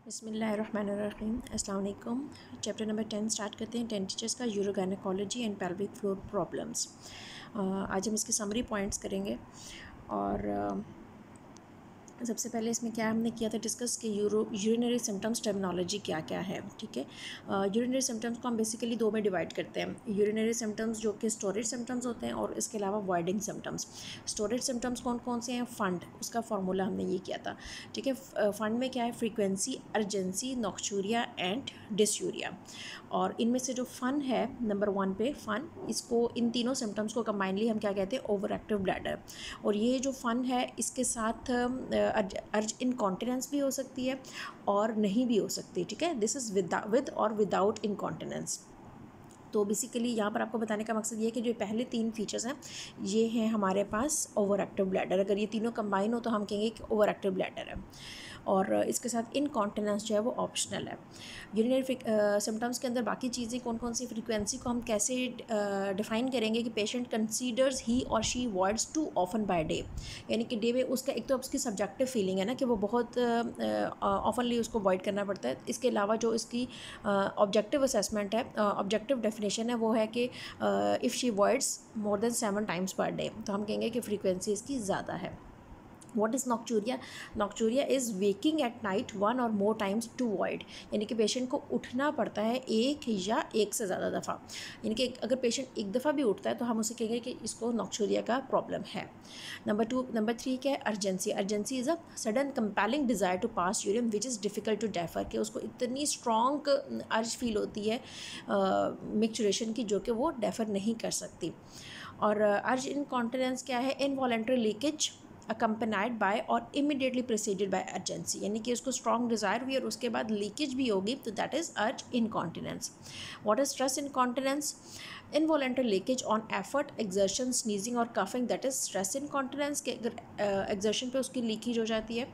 बिस्मिल्लाहिर्रहमानिर्रहीम। अस्सलाम वालेकुम। चैप्टर नंबर 10 स्टार्ट करते हैं। 10 टीचर्स का यूरोगायनेकोलॉजी एंड पेल्विक फ्लोर प्रॉब्लम्स। आज हम इसके समरी पॉइंट्स करेंगे और सबसे पहले इसमें क्या हमने किया था डिस्कस कि यूरिनरी सिम्टम्स टर्मिनोलॉजी क्या क्या है। ठीक है, यूरिनरी सिम्टम्स को हम बेसिकली दो में डिवाइड करते हैं। यूरिनरी सिम्टम्स जो कि स्टोरेज सिम्टम्स होते हैं और इसके अलावा वॉइडिंग सिम्टम्स। स्टोरेज सिम्टम्स कौन कौन से हैं? फंड, उसका फार्मूला हमने ये किया था। ठीक है, फंड में क्या है? Frequency, urgency, nocturia and dysuria. और इनमें से जो फन है नंबर 1 पे फन, इसको इन तीनों सिम्टम्स को कंबाइनली हम क्या कहते हैं? Over active bladder. और ये जो फन है इसके साथ अर्ज इनकॉन्टिनेंस भी हो सकती है और नहीं भी हो सकती। ठीक है, दिस इज़ विद और विदाउट इनकॉन्टिनेंस। तो बेसिकली यहाँ पर आपको बताने का मकसद ये है कि जो पहले 3 फीचर्स हैं ये हैं हमारे पास ओवर एक्टिव ब्लैडर। अगर ये तीनों कंबाइन हो तो हम कहेंगे कि ओवर एक्टिव ब्लैडर है। और इसके साथ इनकॉन्टिनेंस जो है वो ऑप्शनल है। यूरिनरी सिम्टम्स के अंदर बाकी चीज़ें कौन कौन सी, फ्रीक्वेंसी को हम कैसे डिफ़ाइन करेंगे कि पेशेंट कंसीडर्स ही और she voids too often by day, यानी कि डे में उसका एक तो उसकी सब्जेक्टिव फीलिंग है ना कि वो बहुत ऑफनली उसको वॉइड करना पड़ता है। इसके अलावा जो इसकी ऑब्जेक्टिव असेसमेंट है, ऑब्जेक्टिव डेफिनेशन है वो है कि if she voids more than 7 times per day, तो हम कहेंगे कि फ्रीक्वेंसी इसकी ज़्यादा है। What is nocturia? Nocturia is waking at night 1 or more times to void, यानी कि पेशेंट को उठना पड़ता है एक या एक से ज़्यादा दफ़ा। यानी कि अगर पेशेंट एक दफ़ा भी उठता है तो हम उसे कहेंगे कि इसको नॉक्चूरिया का प्रॉब्लम है। नंबर 3 क्या है? Urgency. Urgency is a sudden compelling desire to pass urine which is difficult to defer, कि उसको इतनी स्ट्रॉन्ग अर्ज फील होती है मिक्चुरेशन की जो कि वो डेफर नहीं कर सकती। और अर्ज इनकॉन्टिनेंस क्या है? इनवॉलंटरी लीकेज accompanied by और immediately preceded by urgency, यानी कि उसको strong desire हुई और उसके बाद लीकेज भी होगी, तो that is urge incontinence. What is stress incontinence? Involuntary leakage on effort, exertion, sneezing और coughing, that is stress incontinence, के अगर exertion पे उसकी लीकेज हो जाती है।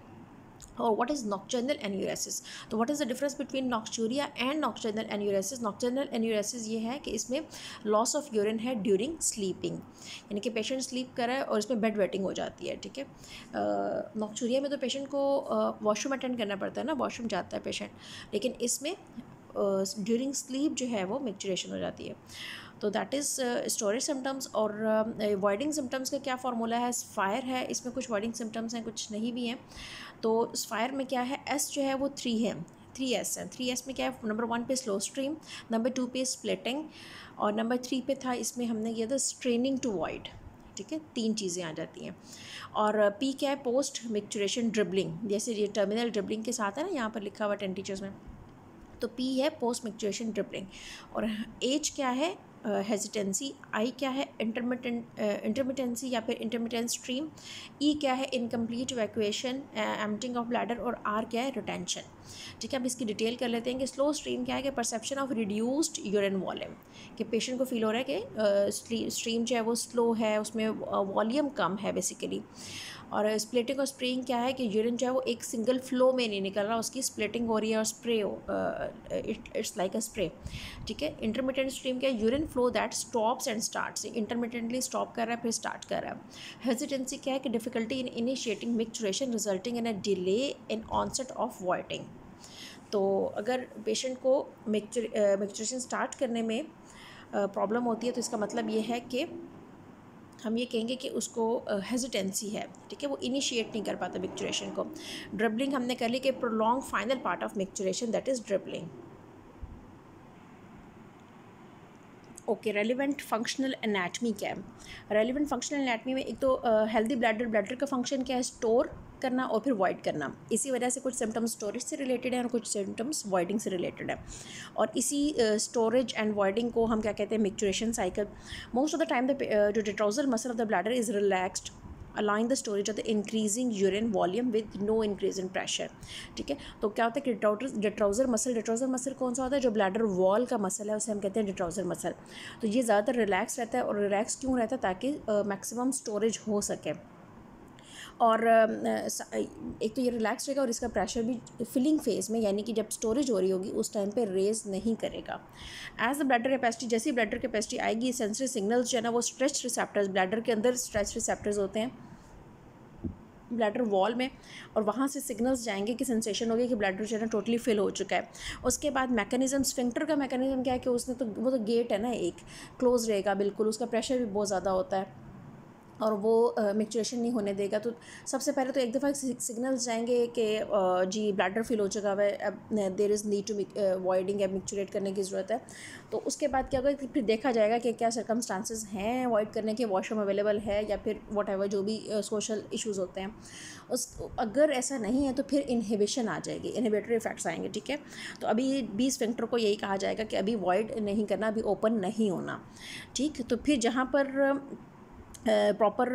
और व्हाट इज़ नॉक्टर्नल एन्यूरेसिस? तो what is the difference between nocturia and nocturnal enuresis? Nocturnal enuresis ये है कि इसमें लॉस ऑफ यूरिन है ड्यूरिंग स्लीपिंग, यानी कि पेशेंट स्लीप कर रहा है और इसमें बेड वेटिंग हो जाती है। ठीक है, नॉक्चूरिया में तो पेशेंट को वॉशरूम अटेंड करना पड़ता है ना, वॉशरूम जाता है पेशेंट, लेकिन इसमें ड्यूरिंग स्लीप जो है वो मिक्चुरेशन हो जाती है। तो दैट इज़ स्टोरेज सिम्टम्स। और वॉइडिंग सिम्टम्स का क्या फार्मूला है? फायर है, इसमें कुछ वॉइडिंग सिम्टम्स हैं कुछ नहीं भी हैं। तो फायर में क्या है? एस जो है वो 3 है, 3S है। 3S में क्या है? नंबर 1 पे स्लो स्ट्रीम, नंबर 2 पे स्प्लिटिंग और नंबर 3 पे था इसमें हमने किया था स्ट्रेनिंग टू वॉइड। ठीक है, 3 चीज़ें आ जाती हैं। और पी क्या है? पोस्ट मिक्चुरेशन ड्रिबलिंग, जैसे ये टर्मिनल ड्रिबलिंग के साथ है ना, यहाँ पर लिखा हुआ 10 टीचर्स में, तो पी है पोस्ट मिक्चुरेशन ड्रिबलिंग। और एच क्या है? हेजिटेंसी। आई क्या है? इंटरमिटेंसी या फिर इंटरमिटेंट स्ट्रीम। ई क्या है? Incomplete evacuation, emptying of bladder. और आर क्या है? रिटेंशन। ठीक है, अब इसकी डिटेल कर लेते हैं कि स्लो स्ट्रीम क्या है? कि perception of reduced urine volume, कि पेशेंट को फील हो रहा है कि स्ट्रीम जो है वो स्लो है, उसमें वॉल्यूम कम है बेसिकली। और स्प्लिटिंग और स्प्रेइंग क्या है? कि यूरिन जो है वो एक सिंगल फ्लो में नहीं निकल रहा, उसकी स्प्लिटिंग हो रही है और spray it's like a spray. ठीक है, इंटरमिटेंट स्ट्रीम क्या है? Urine flow that stops and starts, intermittently stop कर रहा है फिर स्टार्ट कर रहा है। हेजिटेंसी क्या है? कि difficulty in initiating micturition resulting in a delay in onset of voiding. तो अगर पेशेंट को मिक्चुरेशन स्टार्ट करने में प्रॉब्लम होती है तो इसका मतलब ये है कि हम ये कहेंगे कि उसको हेजिटेंसी है। ठीक है, वो इनिशिएट नहीं कर पाता मिक्चुरेशन को। ड्रिबलिंग हमने कर ली कि prolong final part of micturition, that is dribbling. Okay, relevant functional anatomy क्या है? रेलिवेंट फंक्शनल एनाटमी में एक तो हेल्दी ब्लैडर का फंक्शन क्या है? स्टोर करना और फिर वॉइड करना। इसी वजह से कुछ सिम्टम्स स्टोरेज से रिलेटेड हैं और कुछ सिम्टम्स वॉइडिंग से रिलेटेड है। और इसी स्टोरेज एंड वॉइडिंग को हम क्या कहते हैं? Micturition cycle. Most of the time जो detrusor muscle of the bladder is relaxed allowing the storage of the increasing urine volume with no increase in pressure. ठीक है, तो क्या होता है कि डिट्राउजर मसल कौन सा होता है? जो ब्लैडर वॉल का मसल है उसे हम कहते हैं डिट्राउजर मसल। तो ये ज़्यादातर रिलैक्स रहता है, और रिलैक्स क्यों रहता है? ताकि मैक्सिमम स्टोरेज हो सके। और एक तो ये रिलैक्स रहेगा और इसका प्रेशर भी फिलिंग फेज में, यानी कि जब स्टोरेज हो रही होगी उस टाइम पे रेज नहीं करेगा। एज द ब्लैडर कैपेसिटी, जैसी ब्लैडर कैपेसिटी आएगी, सेंसरी सिग्नल्स जो है ना वो स्ट्रेच रिसेप्टर्स, ब्लैडर के अंदर स्ट्रेच रिसेप्टर्स होते हैं, ब्लैडर वॉल में, और वहाँ से सिग्नल्स जाएंगे कि सेंसेशन होगी कि ब्लैडर जो है ना टोटली फिल हो चुका है। उसके बाद मैकेनिज्म, स्फिंक्टर का मैकेनिज्म क्या है कि उसने तो वो तो गेट है ना, एक क्लोज रहेगा बिल्कुल, उसका प्रेशर भी बहुत ज़्यादा होता है और वो मिक्चुरेशन नहीं होने देगा। तो सबसे पहले तो एक दफ़ा सिग्नल्स जाएंगे कि जी ब्लैडर फिल हो चुका है, अब there is need to voiding या मिक्चुरेट करने की ज़रूरत है। तो उसके बाद क्या होगा कि फिर देखा जाएगा कि क्या सर्कमस्टांसेस हैं वॉइड करने के, वॉशरूम अवेलेबल है या फिर व्हाटएवर जो भी सोशल इश्यूज़ होते हैं। अगर ऐसा नहीं है तो फिर इनहिबिशन आ जाएगी, इनहिबिटरी इफेक्ट्स आएंगे, ठीक है। तो अभी 20 स्फिंक्टर को यही कहा जाएगा कि अभी वॉइड नहीं करना, अभी ओपन नहीं होना, ठीक। तो फिर जहाँ पर प्रॉपर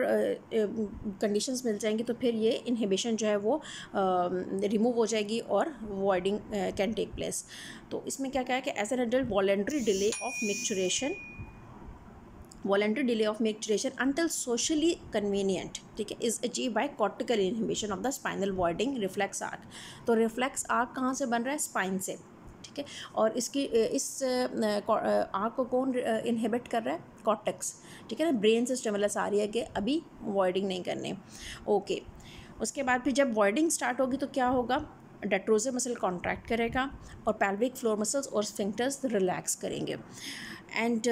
कंडीशंस मिल जाएंगी तो फिर ये इनहिबिशन जो है वो रिमूव हो जाएगी और वॉइडिंग कैन टेक प्लेस। तो इसमें क्या कहा है कि as an adult voluntary delay of micturition, voluntary delay of micturition until socially convenient, ठीक है, is achieved by cortical inhibition of the spinal voiding reflex arc। तो रिफ्लेक्स आर्क कहाँ से बन रहा है? स्पाइन से, ठीक है। और इसकी इस आर्क को कौन इनहिबिट कर रहा है? कॉर्टेक्स, ठीक है ना। ब्रेन से स्टिमुलस आ रही है कि अभी वॉइडिंग नहीं करने, ओके। उसके बाद फिर जब वॉइडिंग स्टार्ट होगी तो क्या होगा? डेट्रोजर मसल कॉन्ट्रैक्ट करेगा और पैल्विक फ्लोर मसल्स और स्फिंक्टर्स रिलैक्स करेंगे। एंड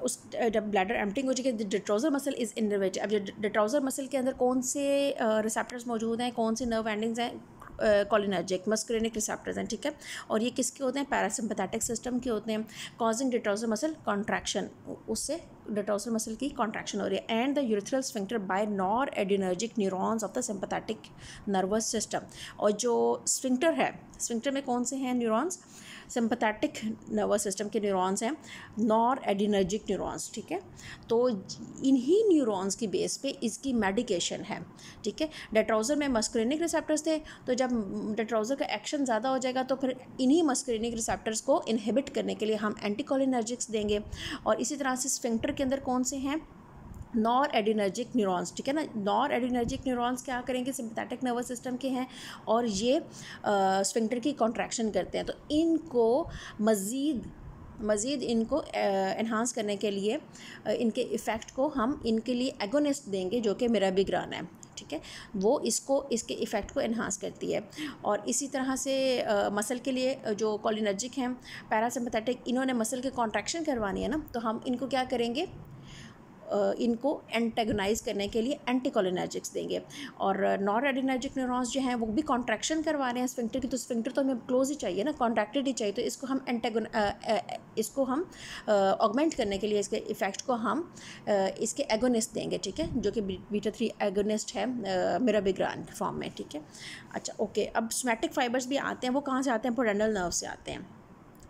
उस जब ब्लैडर एम्प्टिंग हो जाएगी, डेट्रोजर मसल इज़ इनर्वेटेड। अब डेट्रोजर मसल के अंदर कौन से रिसेप्टर्स मौजूद हैं, कौन सी नर्व एंडिंग्स हैं? कोलिनर्जिक मस्कुलिनिक रिसेप्टर्स हैं, ठीक है। और ये किसके होते हैं? पैरासिम्पैथेटिक सिस्टम के होते हैं, कॉजिंग डेट्रोजर मसल कॉन्ट्रैक्शन, उससे डेट्रोजर मसल की कॉन्ट्रैक्शन हो रही है। And the urethral sphincter by noradrenergic neurons of the sympathetic nervous system. और जो स्फिंक्टर है, स्फिंक्टर में कौन से हैं न्यूरॉन्स? सिंपैथेटिक नर्वस सिस्टम के न्यूरॉन्स हैं, नॉर एडिनर्जिक न्यूरॉन्स, ठीक है। तो इन्हीं न्यूरॉन्स की बेस पे इसकी मेडिकेशन है, ठीक है। डेट्रोजर में मस्कुलिनिक रिसेप्टर्स थे, तो जब डेट्रोजर का एक्शन ज़्यादा हो जाएगा तो फिर इन्हीं मस्कुलिनिक रिसेप्टर्स को इनहिबिट करने के लिए हम एंटीकोलिनर्जिक्स देंगे। और इसी तरह से स्फिंक्टर के अंदर कौन से हैं? नॉर एडिनर्जिक न्यूरॉन्स, ठीक है ना। नॉर एडिनर्जिक न्यूरॉन्स क्या करेंगे? सिंपैथेटिक नर्वस सिस्टम के हैं और ये स्फिंक्टर की कॉन्ट्रैक्शन करते हैं। तो इनको मज़ीद इनको एनहांस करने के लिए इनके इफ़ेक्ट को हम इनके लिए एगोनिस्ट देंगे, जो कि मिराबिग्रान है, ठीक है। वो इसके इफ़ेक्ट को एनहांस करती है। और इसी तरह से मसल के लिए जो कोलिनर्जिक हैं, पैरासिम्पैथेटिक, इन्होंने मसल की कॉन्ट्रैक्शन करवानी है ना, तो हम इनको क्या करेंगे? इनको एंटेगोनाइज करने के लिए एंटीकोलिनर्जिक्स देंगे। और नॉर एडिनर्जिक न्यूरॉन्स जो हैं वो भी कॉन्ट्रैक्शन करवा रहे हैं स्फिंक्टर की, तो स्फिंक्टर तो हमें क्लोज ही चाहिए ना, कॉन्ट्रैक्टेड ही चाहिए। तो इसको हम ऑगमेंट करने के लिए इसके इफ़ेक्ट को हम इसके एगोनिस्ट देंगे, ठीक है, जो कि बीटा 3 एगोनिस्ट है मिराबिग्रान फॉर्म में, ठीक है। अच्छा, ओके। अब सोमैटिक फाइबर्स भी आते हैं, वो कहाँ से आते हैं? पोडेंडल नर्व से आते हैं,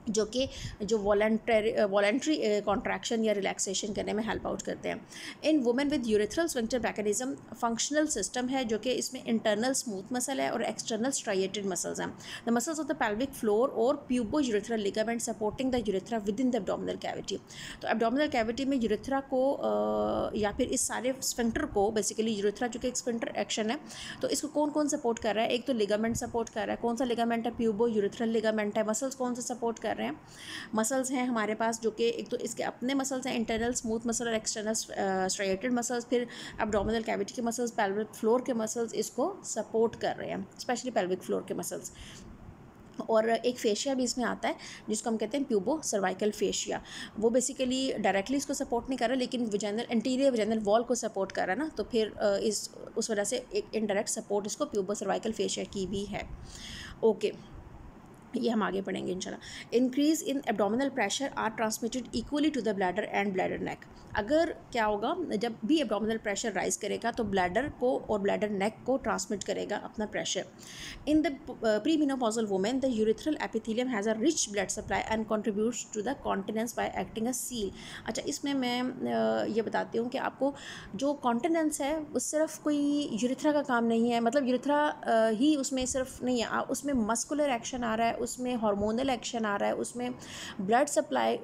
जो वॉलंटरी कॉन्ट्रैक्शन या रिलैक्सेशन करने में हेल्प आउट करते हैं। In women with urethral sphincter mechanism functional system है, जो कि इसमें इंटरनल स्मूथ मसल है और एक्सटर्नल स्ट्राइएटेड मसल्स हैं। The muscles of the pelvic floor और pubourethral ligament supporting the urethra within the abdominal cavity. तो abdominal cavity में यूरिथ्रा को या फिर इस सारे स्फिंक्टर को, बेसिकली यूरिथ्रा जो कि एक स्फिंक्टर एक्शन है, तो इसको कौन कौन सपोर्ट कर रहा है? एक तो लिगामेंट सपोर्ट कर रहा है। कौन सा लिगामेंट है? प्यूबो यूरिथ्रल लिगामेंट है। मसल्स कौन से सपोर्ट कर रहे हैं? मसल्स हैं हमारे पास, जो कि एक तो इसके अपने मसल्स हैं, इंटरनल स्मूथ मसल और एक्सटर्नल स्ट्राइएटेड मसल्स, फिर एब्डोमिनल कैविटी के मसल्स, पेल्विक फ्लोर के मसल्स इसको सपोर्ट कर रहे हैं, स्पेशली पेल्विक फ्लोर के मसल्स। और एक फेशिया भी इसमें आता है जिसको हम कहते हैं प्यूबो सर्वाइकल फेशिया। वो बेसिकली डायरेक्टली इसको सपोर्ट नहीं कर रहा, लेकिन विजाइनल एंटीरियर विजाइनल वॉल को सपोर्ट कर रहा है ना, तो फिर उस वजह से एक इनडायरेक्ट सपोर्ट इसको प्यूबो सर्वाइकल फेशिया की भी है, ओके। ये हम आगे पढ़ेंगे इंशाल्लाह। Increase in abdominal pressure are transmitted equally to the bladder and bladder neck. अगर क्या होगा, जब भी एब्डोमिनल प्रेशर राइज करेगा तो ब्लैडर को और ब्लैडर नेक को ट्रांसमिट करेगा अपना pressure. In the premenopausal women the urethral epithelium has a rich blood supply and contributes to the continence by acting a seal. अच्छा, इसमें मैं ये बताती हूँ कि आपको जो कॉन्टिनेंस है वो सिर्फ कोई यूरिथ्रा का काम नहीं है, मतलब यूरिथ्रा ही उसमें सिर्फ नहीं है, उसमें मस्कुलर एक्शन आ रहा है, उसमें हार्मोनल एक्शन आ रहा है, उसमें ब्लड सप्लाई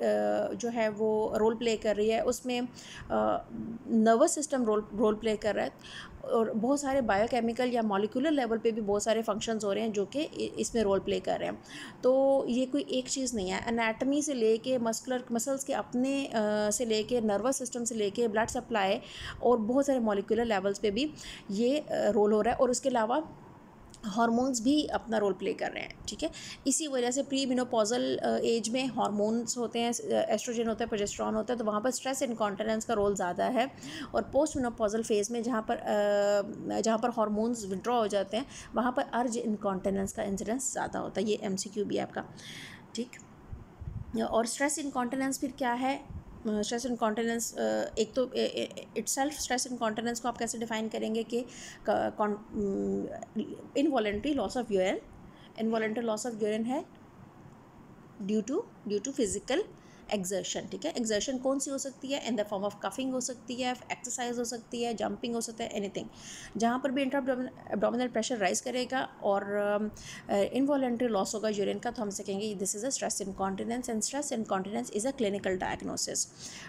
जो है वो रोल प्ले कर रही है, उसमें नर्वस सिस्टम रोल प्ले कर रहा है, और बहुत सारे बायोकेमिकल या मॉलिक्यूलर लेवल पे भी बहुत सारे फंक्शंस हो रहे हैं जो कि इसमें रोल प्ले कर रहे हैं। तो ये कोई एक चीज़ नहीं है, एनाटमी से लेके मसल्स के अपने से लेके नर्वस सिस्टम से लेके ब्लड सप्लाई और बहुत सारे मॉलिक्यूलर लेवल्स पे भी ये रोल हो रहा है, और उसके अलावा हार्मोन्स भी अपना रोल प्ले कर रहे हैं, ठीक है। इसी वजह से प्री मेनोपॉजल एज में हार्मोन्स होते हैं, एस्ट्रोजन होता है, प्रोजेस्टेरॉन होता है, तो वहाँ पर स्ट्रेस इनकॉन्टिनेंस का रोल ज़्यादा है। और पोस्ट मेनोपॉजल फेज़ में जहाँ पर हार्मोन्स विड्रॉ हो जाते हैं, वहाँ पर अर्ज इनकॉन्टिनेंस का इंसिडेंस ज़्यादा होता है। ये MCQ भी है आपका, ठीक। और स्ट्रेस इनकॉन्टिनेंस फिर क्या है? स्ट्रेस इनकॉन्टिनेंस एक तो इटसेल्फ स्ट्रेस इनकॉन्टिनेंस को आप कैसे डिफाइन करेंगे कि involuntary loss of urine, involuntary loss of urine है ड्यू टू फिजिकल एक्सर्शन, ठीक है। एक्सर्शन कौन सी हो सकती है? In the form of coughing हो सकती है, एक्सरसाइज हो सकती है, जंपिंग हो सकता है, एनीथिंग जहाँ पर भी इंट्रा एब्डोमिनल प्रेशर राइज करेगा और इनवॉलेंट्री लॉस होगा यूरिन का, तो हम कहेंगे this is a stress incontinence, and stress incontinence is a clinical diagnosis.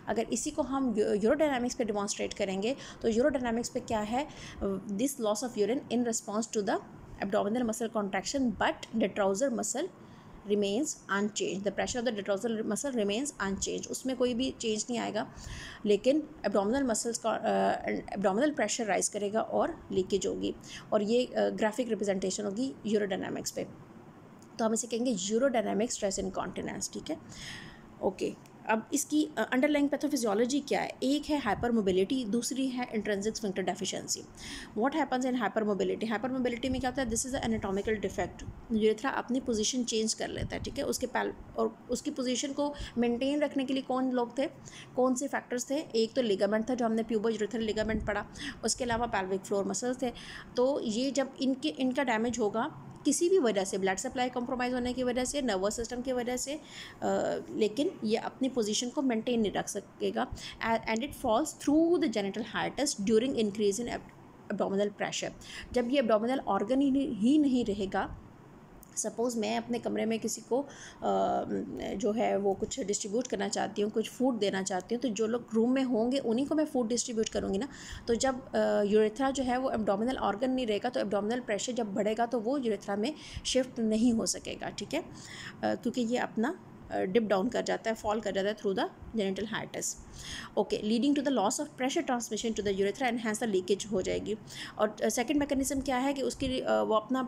अगर इसी को हम यूरोडायनामिक्स पे डिमॉन्स्ट्रेट करेंगे तो यूरोडायनामिक्स पे क्या है? This loss of urine in response to the abdominal muscle contraction but detrusor muscle remains unchanged, the pressure of the detrusor muscle remains unchanged, उसमें कोई भी चेंज नहीं आएगा, लेकिन एब्डोमिनल मसल्स का एब्डोमिनल प्रेशर राइज करेगा और लीकेज होगी, और ये ग्राफिक रिप्रेजेंटेशन होगी यूरोडायनामिक्स पे। तो हम इसे कहेंगे यूरोडायनामिक स्ट्रेस इनकॉन्टिनेंस, ठीक है। ओके, अब इसकी अंडरलाइंग पैथोफिजियोलॉजी क्या है? एक है हाइपर मोबिलिटी, दूसरी है intrinsic sphincter deficiency. What happens in hyper mobility? Hyper mobility में क्या होता है? This is a anatomical defect, urethra अपनी पोजीशन चेंज कर लेता है, ठीक है। और उसकी पोजीशन को मेंटेन रखने के लिए कौन लोग थे, कौन से फैक्टर्स थे? एक तो लिगामेंट था जो हमने प्यूबो यूरेथ्रल लिगामेंट पढ़ा, उसके अलावा पेल्विक फ्लोर मसल्स थे। तो ये जब इनका डैमेज होगा किसी भी वजह से, ब्लड सप्लाई कॉम्प्रोमाइज़ होने की वजह से, नर्वस सिस्टम की वजह से, लेकिन ये अपनी पोजीशन को मेंटेन नहीं रख सकेगा, and it falls through the genital hiatus during increase in abdominal pressure. जब ये एब्डोमिनल ऑर्गन ही नहीं रहेगा, सपोज़ मैं अपने कमरे में किसी को जो है वो कुछ डिस्ट्रीब्यूट करना चाहती हूँ, कुछ फूड देना चाहती हूँ, तो जो लोग रूम में होंगे उन्हीं को मैं फूड डिस्ट्रीब्यूट करूँगी ना। तो जब यूरेथ्रा जो है वो एब्डोमिनल ऑर्गन नहीं रहेगा, तो एब्डोमिनल प्रेशर जब बढ़ेगा तो वो यूरेथ्रा में शिफ्ट नहीं हो सकेगा, ठीक है, क्योंकि ये अपना डिप डाउन कर जाता है, फॉल कर जाता है through the genital hiatus. Okay, leading to the loss of pressure transmission to the urethra and hence the leakage हो जाएगी। और सेकंड मैकेनिज्म क्या है कि उसकी वो अपना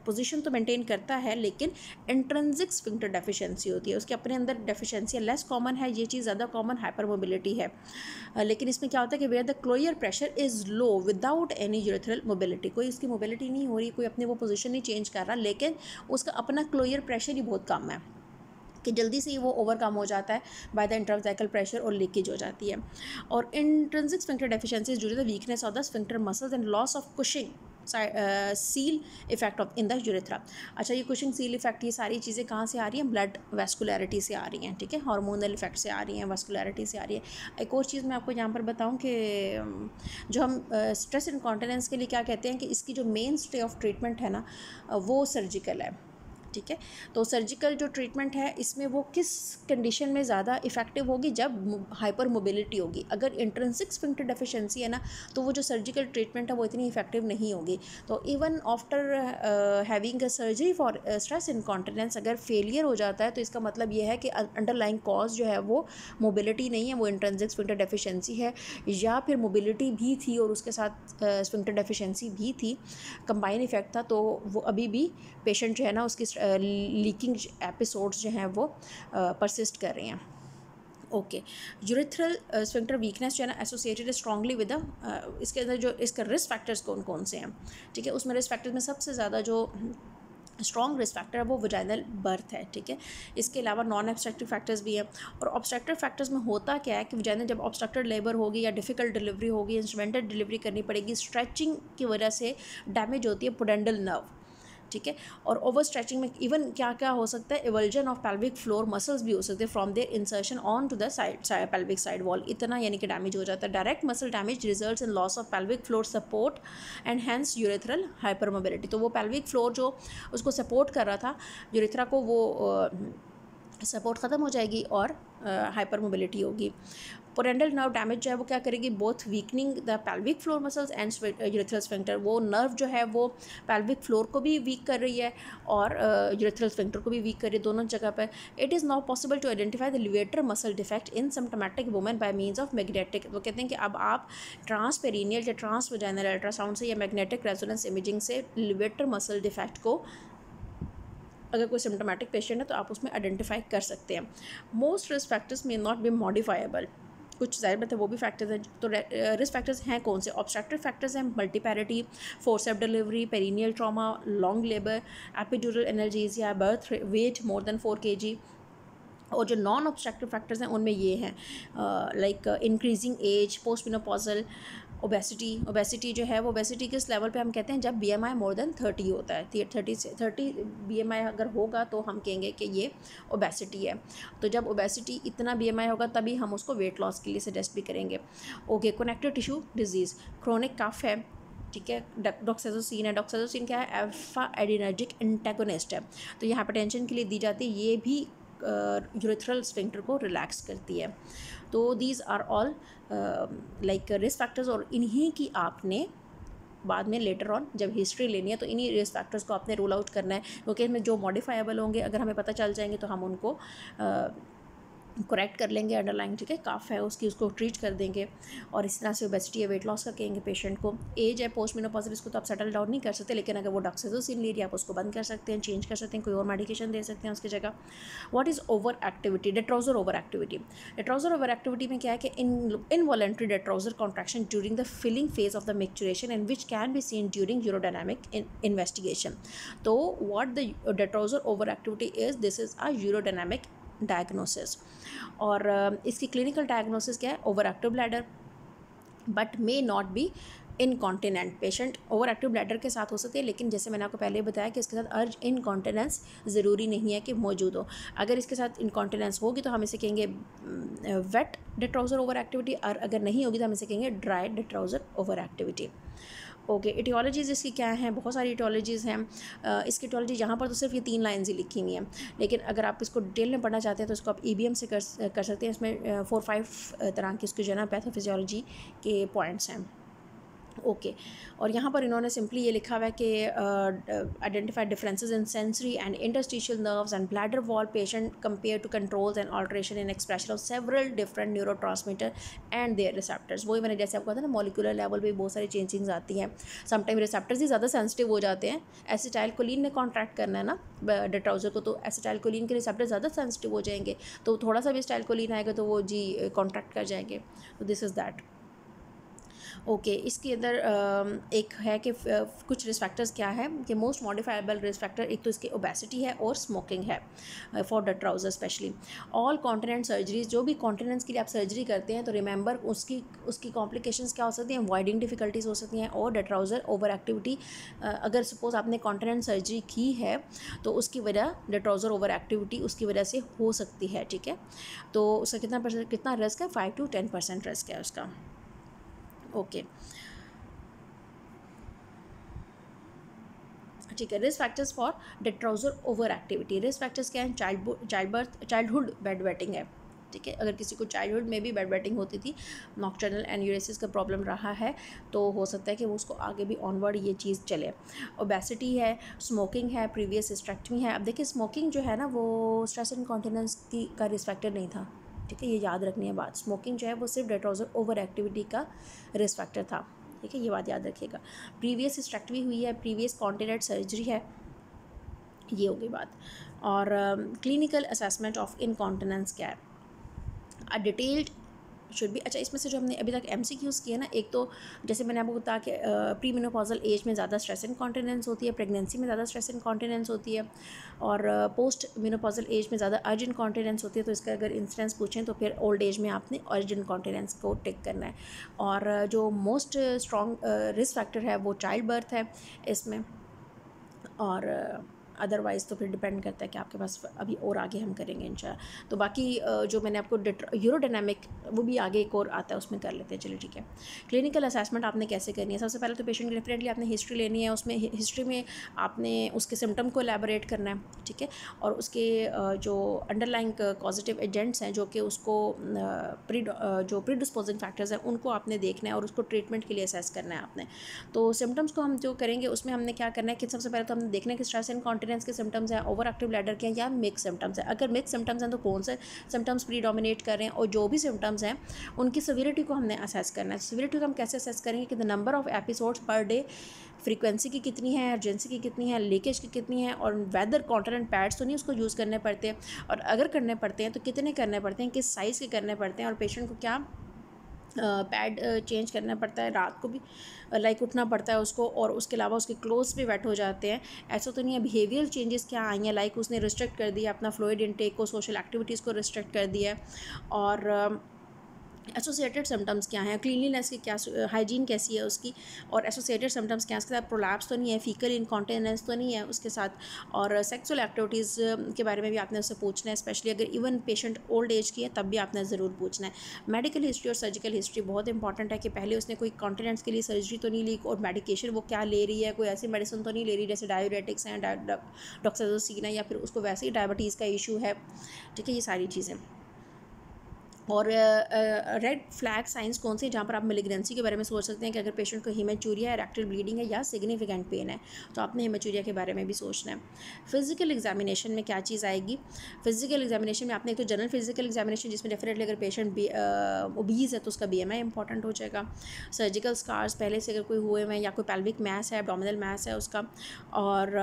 पोजीशन तो मेंटेन करता है, लेकिन इंट्रिंसिक स्फिंक्टर डेफिशिएंसी होती है, उसके अपने अंदर डेफिशिएंसी लेस कॉमन है, ये चीज़ ज़्यादा कॉमन हाइपर मोबिलिटी है। लेकिन इसमें क्या होता है कि where the closure pressure is low without any urethral mobility, कोई इसकी मोबिलिटी नहीं हो रही, कोई अपनी वो पोजीशन नहीं चेंज कर रहा, लेकिन उसका अपना क्लोयर प्रेशर ही बहुत कम है कि जल्दी से ही वो ओवरकम हो जाता है बाय द इंट्रासाइकल प्रेशर और लीकेज हो जाती है। और intrinsic sphincter deficiency is due to the weakness of the sphincter muscles and loss of cushioning seal effect of in the urethra. अच्छा, ये कुशिंग सील इफेक्ट, ये सारी चीज़ें कहाँ से आ रही हैं? ब्लड वेस्कुलैरिटी से आ रही हैं, ठीक है, हार्मोनल इफेक्ट से आ रही हैं, वेस्कुलैरिटी से आ रही है। एक और चीज़ मैं आपको यहाँ पर बताऊँ कि जो हम स्ट्रेस इनकॉन्टिनेंस के लिए क्या कहते हैं कि इसकी जो मेन स्टे ऑफ ट्रीटमेंट है ना, वो सर्जिकल है, ठीक है। तो सर्जिकल जो ट्रीटमेंट है इसमें वो किस कंडीशन में ज़्यादा इफेक्टिव होगी? जब हाइपर मोबिलिटी होगी। अगर इंट्रिंसिक स्फिंक्टर डेफिशिएंसी है ना, तो वो जो सर्जिकल ट्रीटमेंट है वो इतनी इफेक्टिव नहीं होगी। तो even after having a surgery for stress incontinence अगर फेलियर हो जाता है, तो इसका मतलब ये है कि अंडरलाइंग कॉज जो है वो मोबिलिटी नहीं है, वो इंट्रिंसिक स्फिंक्टर डेफिशिएंसी है, या फिर मोबिलिटी भी थी और उसके साथ स्फिंक्टर डेफिशिएंसी भी थी, कंबाइन इफेक्ट था, तो वो अभी भी पेशेंट जो है ना उसकी लीकिंग एपिसोड्स जो हैं वो परसिस्ट कर रहे हैं। ओके, यूरेथ्रल स्फिंक्टर वीकनेस जो है ना एसोसिएटेड है स्ट्रांगली विद इसके अंदर जो इसका रिस्क फैक्टर्स कौन कौन से हैं, ठीक है। उसमें रिस्क फैक्टर्स में सबसे ज़्यादा जो स्ट्रॉन्ग रिस्क फैक्टर है वो वजाइनल बर्थ है, ठीक है। इसके अलावा नॉन ऑब्स्ट्रक्टिव फैक्टर्स भी हैं। और ऑब्स्ट्रक्टिव फैक्टर्स में होता क्या है कि वजाइनल जब ऑब्स्ट्रक्टेड लेबर होगी या डिफ़िकल्ट डिलीवरी होगी, इंस्ट्रूमेंटेड डिलीवरी करनी पड़ेगी, स्ट्रेचिंग की वजह से डैमेज होती है पोडेंडल नर्व, ठीक है। और ओवर स्ट्रेचिंग में इवन क्या क्या हो सकता है, avulsion of pelvic floor muscles भी हो सकते हैं from their insertion on to the side pelvic side wall, इतना यानी कि डैमेज हो जाता है। Direct muscle damage results in loss of pelvic floor support and hence urethral hypermobility. तो वो पेल्विक फ्लोर जो उसको सपोर्ट कर रहा था यूरेथ्रा को, वो सपोर्ट ख़त्म हो जाएगी और हाइपर मोबिलिटी होगी। पोरेंडल नर्व डैमेज जो है वो क्या करेगी, both weakening the pelvic floor muscles and urethral sphincter. वो नर्व जो है वो पेल्विक फ्लोर को भी वीक कर रही है और यूरेथ्रल स्फिंक्टर को भी वीक कर रही है, दोनों जगह पर। It is now possible to identify the levator muscle defect in symptomatic women by means of magnetic. वो कहते हैं कि अब आप ट्रांसपेरिनियल या ट्रांसवेजाइनल अल्ट्रासाउंड से या मैग्नेटिक रेजोनेंस इमेजिंग से लिवेटर मसल डिफेक्ट को, अगर कोई सिम्टोमेटिक पेशेंट है तो आप उसमें आइडेंटिफाई कर सकते हैं। Most risk factors may not B modifiable, कुछ जाहिर बात है वो भी फैक्टर्स हैं। तो रिस्क फैक्टर्स हैं कौन से? ऑब्स्ट्रक्टिव फैक्टर्स हैं multiparity, forceps delivery, perineal trauma, long labour, epidural analgesia, birth weight more than 4 kg। और जो नॉन ऑब्स्ट्रक्टिव फैक्टर्स हैं उनमें ये हैं like increasing age, postmenopausal, obesity जो है वो ओबेसिटी किस लेवल पे हम कहते हैं, जब BMI मोर देन 30 होता है, 30 BMI अगर होगा तो हम कहेंगे कि ये ओबेसिटी है। तो जब ओबेसिटी इतना BMI होगा तभी हम उसको वेट लॉस के लिए सजेस्ट भी करेंगे। Okay, connective tissue disease, chronic cough है, ठीक है, डॉक्साजोसिन है। डॉक्साजोसिन क्या है? अल्फा एडिनर्जिक एंटागोनिस्ट है। तो ये हाइपरटेंशन के लिए दी जाती है, ये भी यूरेथ्रल स्फिंक्टर को रिलैक्स करती है। तो these are all like risk factors, और इन्हीं की आपने बाद में लेटर ऑन जब हिस्ट्री लेनी है तो इन्हीं रिस्क फैक्टर्स को आपने रूल आउट करना है, क्योंकि इसमें जो मॉडिफाइबल होंगे अगर हमें पता चल जाएंगे तो हम उनको करेक्ट कर लेंगे अंडरलाइन, ठीक है। काफ है उसको ट्रीट कर देंगे। और इस तरह से ओबेसिटी या वेट लॉस का कहेंगे पेशेंट को। एज है, पोस्ट मेनोपॉज, इसको तो आप सेटल डाउन नहीं कर सकते, लेकिन अगर वो डॉक्साजोसिन ले रही है आप उसको बंद कर सकते हैं, चेंज कर सकते हैं, कोई और मेडिकेशन दे सकते हैं उसकी जगह। What is overactivity? Detrusor overactivity. Detrusor overactivity में क्या है कि involuntary detrusor contraction during the filling phase of the maturation and which can be seen during urodynamic investigation. तो what the detrusor overactivity is, this is a urodynamic diagnosis. और इसकी clinical diagnosis क्या है? Overactive bladder, but may not be incontinent. Patient overactive bladder के साथ हो सकते हैं, लेकिन जैसे मैंने आपको पहले बताया कि इसके साथ अर्ज इनकॉन्टिनेंस ज़रूरी नहीं है कि मौजूद हो। अगर इसके साथ इनकॉन्टिनेंस होगी तो हम इसे कहेंगे वेट डेट्राउजर ओवर एक्टिविटी, और अगर नहीं होगी तो हम इसे कहेंगे ड्राई डेट्राउजर ओवर एक्टिविटी। ओके, इटियोलॉजीज़ इसकी क्या हैं? बहुत सारी इटियोलॉजीज़ हैं। इसकी इटियोलॉजी यहाँ पर तो सिर्फ ये 3 लाइन्स ही लिखी हुई हैं, लेकिन अगर आप इसको डिटेल में पढ़ना चाहते हैं तो इसको आप EBM से कर सकते हैं। इसमें 4-5 तरह की इसकी जो है ना पैथोफिजियोलॉजी के पॉइंट्स हैं। ओके, और यहाँ पर इन्होंने सिंपली ये लिखा हुआ है कि identify differences in sensory and interstitial nerves and bladder wall patient compare to controls and alteration in expression of several different neurotransmitter and their receptors. वही मैंने जैसे आपको कहा था ना, मॉलिक्यूलर लेवल पे बहुत सारी चेंजिंग्स आती हैं। समटाइम रिसेप्टर्स ही ज़्यादा सेंसिटिव हो जाते हैं। एसिटाइलकोलिन ने कॉन्ट्रैक्ट करना है ना डेट्राउजर को, तो एसिटाइलकोलिन के रिसेप्टर ज़्यादा सेंसिटिव हो जाएंगे, तो थोड़ा सा भी एसिटाइलकोलिन आएगा तो वो जी कॉन्ट्रैक्ट कर जाएंगे। तो दिस इज़ दैट। ओके, इसके अंदर एक है कि कुछ रिस्क फैक्टर्स क्या है कि मोस्ट मॉडिफाइबल रिस्क फैक्टर, एक तो इसके ओबेसिटी है और स्मोकिंग है for detrusor specially. All continent surgeries, जो भी कॉन्टिनेंट्स के लिए आप सर्जरी करते हैं तो रिमेंबर उसकी कॉम्प्लिकेशंस क्या हो सकती हैं? वॉइडिंग डिफिकल्टीज हो सकती हैं और डेट्राउजर ओवर एक्टिविटी। अगर सपोज आपने कॉन्टिनेंट सर्जरी की है तो उसकी वजह डेट्राउजर ओवर एक्टिविटी उसकी वजह से हो सकती है, ठीक है। तो उसका कितना रिस्क है? 5 to 10% रिस्क है उसका। ओके, ठीक है। Risk factors for detrusor overactivity. Risk factors क्या हैं? चाइल्डहुड बेड वेटिंग है, ठीक है। अगर किसी को चाइल्डहुड में भी बेड वेटिंग होती थी, नॉक्टर्नल एन्यूरेसिस का प्रॉब्लम रहा है, तो हो सकता है कि वो उसको आगे भी ऑनवर्ड ये चीज़ चले। ओबेसिटी है, स्मोकिंग है, प्रीवियस हिस्टेक्टमी है। अब देखिए स्मोकिंग जो है ना वो स्ट्रेस इनकॉन्टिनेंस का रिस्क फैक्टर नहीं था, ठीक है, ये याद रखनी है बात। स्मोकिंग जो है वो सिर्फ डेट्राउजर ओवर एक्टिविटी का रिस्क फैक्टर था, ठीक है, ये बात याद रखिएगा। प्रीवियस हिस्टेक्टमी हुई है, प्रीवियस कॉन्टिनेंट सर्जरी है, ये होगी बात। और क्लिनिकल असेसमेंट ऑफ इनकॉन्टिनेंस क्या है? A detailed should be. अच्छा, इसमें से जो हमने अभी तक MCQs किए ना, एक तो जैसे मैंने आपको बताया कि प्री मेनोपॉजल एज में ज़्यादा स्ट्रेस इनकॉन्टिनेंस होती है, प्रेगनेंसी में ज़्यादा स्ट्रेस इनकॉन्टिनेंस होती है, और पोस्ट मेनोपॉजल एज में ज़्यादा अर्ज इनकॉन्टिनेंस होती है। तो इसका अगर इंसिडेंस पूछें तो फिर ओल्ड एज में आपने अर्ज इनकॉन्टिनेंस को टिक करना है। और जो मोस्ट स्ट्रॉन्ग रिस्क फैक्टर है वो चाइल्ड बर्थ है इसमें। और अदरवाइज़ तो फिर डिपेंड करता है कि आपके पास अभी और आगे हम करेंगे इंशाल्लाह। तो बाकी जो मैंने आपको यूरोडायनामिक वो भी आगे एक और आता है, उसमें कर लेते हैं। चलिए ठीक है। क्लिनिकल असेसमेंट आपने कैसे करनी है? सबसे पहले तो पेशेंट की डेफिनेटली आपने हिस्ट्री लेनी है, उसमें हिस्ट्री में आपने उसके सिम्टम को एलैबोरेट करना है, ठीक है, और उसके जो अंडरलाइंग कॉजेटिव एजेंट्स हैं जो कि उसको जो प्रीडिस्पोजिंग फैक्टर्स हैं उनको आपने देखना है और उसको ट्रीटमेंट के लिए असेस करना है आपने। तो सिम्टम्स को हम जो करेंगे उसमें हमने क्या करना है कि सबसे पहले तो हमने देखना है कि स्ट्रेस इनकॉन्टिनेंस के सिम्टम्स हैं, ओवर एक्टिव ब्लैडर के हैं या मिक्स सिम्टम्स हैं। अगर मिक्स सिम्टम्स हैं तो कौन से सिम्टम्स प्रीडोमिनेट कर रहे हैं, और जो भी सिम्टम्स हैं उनकी सिविरिटी को हमने असेस करना है। सिविरिटी को हम कैसे असेस करेंगे कि the number of episodes per day, frequency की कितनी है, अर्जेंसी की कितनी है, लीकेज की कितनी है, और वेदर कॉन्टिनेंट पैड्स तो नहीं उसको यूज़ करने पड़ते हैं, और अगर करने पड़ते हैं तो कितने करने पड़ते हैं, किस साइज़ के करने पड़ते हैं, और पेशेंट को क्या पैड चेंज करना पड़ता है, रात को भी लाइक उठना पड़ता है उसको, और उसके अलावा उसके क्लोथ्स भी वेट हो जाते हैं। ऐसा तो नहीं है। बिहेवियरल चेंजेस क्या आई हैं, लाइक उसने रिस्ट्रिक्ट कर दिया अपना फ्लूइड इनटेक को, सोशल एक्टिविटीज़ को रिस्ट्रिक्ट कर दिया, और एसोसिएटेड सिम्टम्स क्या हैं, क्लीनलीनेस की क्या, हाइजीन कैसी है उसकी, और एसोसिएटेड सिम्टम्स क्या है, उसके साथ प्रोलैप्स तो नहीं है, फीकल इनकॉन्टिनेंस तो नहीं है उसके साथ, और सेक्सुअल एक्टिविटीज़ के बारे में भी आपने उससे पूछना है, स्पेशली अगर इवन पेशेंट ओल्ड एज की है तब भी आपने ज़रूर पूछना है। मेडिकल हिस्ट्री और सर्जिकल हिस्ट्री बहुत इंपॉर्टेंट है कि पहले उसने कोई कॉन्टिनेंट्स के लिए सर्जरी तो नहीं ली, और मेडिकेशन वो क्या ले रही है, कोई ऐसी मेडिसिन तो नहीं ले रही जैसे डायूरेटिक्स हैं, डॉक्साजोसिन है, या फिर उसको वैसे ही डायबिटीज़ का इशू है, ठीक है, ये सारी चीज़ें। और रेड फ्लैग साइंस कौन से, जहाँ पर आप मेलिग्नेंसी के बारे में सोच सकते हैं कि अगर पेशेंट को हीमेचूरिया है, रेक्टल ब्लीडिंग है, या सिग्निफिकेंट पेन है, तो आपने हीमेचूरिया के बारे में भी सोचना है। फिजिकल एग्जामिनेशन में क्या चीज़ आएगी? फिजिकल एग्जामिनेशन में आपने एक तो जनरल फिजिकल एग्जामिनेशन, जिसमें डेफिनेटली अगर पेशेंट ओबीज है तो उसका BMI इंपॉर्टेंट हो जाएगा। सर्जिकल स्कार्स पहले से अगर कोई हुए हुए हैं, या कोई पेल्विक मैस है, एब्डोमिनल मैस है उसका। और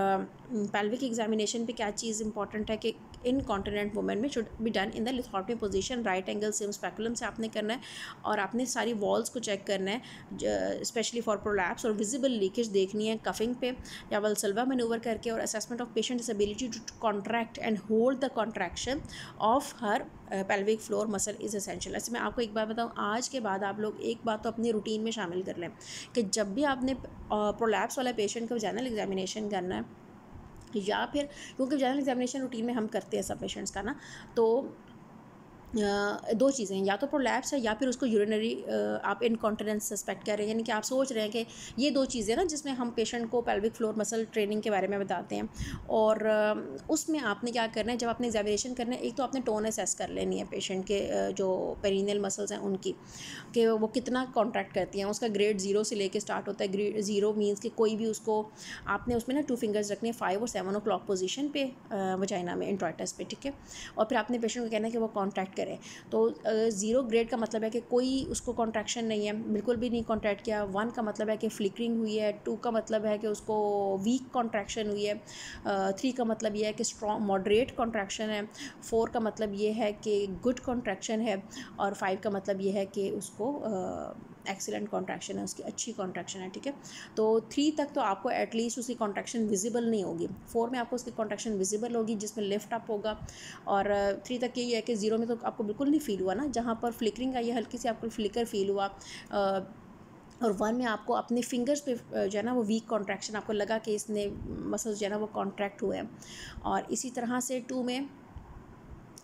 पेल्विक एग्जामिनेशन पे क्या चीज़ इंपॉर्टेंट है कि इनकॉन्टिनेंट वुमेन में should be done in the lithotomy position, right angle same speculum से आपने करना है, और आपने सारी वॉल्स को चेक करना है, स्पेशली फॉर प्रोलैप्स, और विजिबल लीकेज देखनी है कफिंग पे या वल्सल्वा मैनूवर करके, और assessment of patient disability to contract and hold the contraction of her pelvic floor muscle is essential. ऐसे मैं आपको एक बात बताऊँ, आज के बाद आप लोग एक बात तो अपनी रूटीन में शामिल कर लें कि जब भी आपने प्रोलैप्स वाला पेशेंट का जनरल एग्जामिनेशन करना है, या फिर क्योंकि जनरल एग्जामिनेशन रूटीन में हम करते हैं सब पेशेंट्स का ना, तो दो चीज़ें हैं, या तो प्रोलैप्स है या फिर उसको यूरिनरी आप इनकॉन्टिनेंस सस्पेक्ट कर रहे हैं, यानी कि आप सोच रहे हैं कि ये दो चीज़ें ना जिसमें हम पेशेंट को पेल्विक फ्लोर मसल ट्रेनिंग के बारे में बताते हैं। और उसमें आपने क्या करना है, जब आपने एग्जामिनेशन करना है, एक तो आपने टोन असेस कर लेनी है पेशेंट के जो पेरिनियल मसल्स हैं उनकी, कि वो कितना कॉन्ट्रैक्ट करती हैं। उसका ग्रेड 0 से लेके स्टार्ट होता है। ग्रेड 0 मीन्स कि कोई भी उसको आपने उसमें ना 2 फिंगर्स रखने 5 और 7 o'clock पोजीशन पे वजाइना में, इंट्राइटस पे, ठीक है, और फिर आपने पेशेंट को कहना है कि वो कॉन्ट्रैक्ट करें। तो 0 ग्रेड का मतलब है कि कोई उसको कॉन्ट्रैक्शन नहीं है, बिल्कुल भी नहीं कॉन्ट्रैक्ट किया। 1 का मतलब है कि फ्लिकरिंग हुई है। 2 का मतलब है कि उसको वीक कॉन्ट्रैक्शन हुई है। 3 का मतलब ये है कि स्ट्रॉन्ग मॉडरेट कॉन्ट्रैक्शन है। 4 का मतलब ये है कि गुड कॉन्ट्रैक्शन है, और 5 का मतलब ये है कि उसको एक्सीलेंट कॉन्ट्रैक्शन है, उसकी अच्छी कॉन्ट्रैक्शन है, ठीक है। तो 3 तक तो आपको एटलीस्ट उसकी कॉन्ट्रैक्शन विजिबल नहीं होगी। 4 में आपको उसकी कॉन्ट्रैक्शन विजिबल होगी जिसमें लिफ्ट अप होगा, और 3 तक यही है कि 0 में तो आपको बिल्कुल नहीं फील हुआ ना, जहाँ पर फ्लिकरिंग आई है हल्की सी आपको फ्लिकर फील हुआ, और 1 में आपको अपने फिंगर्स पे जो है ना वो वीक कॉन्ट्रैक्शन आपको लगा कि इसने मसल्स जो है ना वो कॉन्ट्रैक्ट हुए हैं। और इसी तरह से 2 में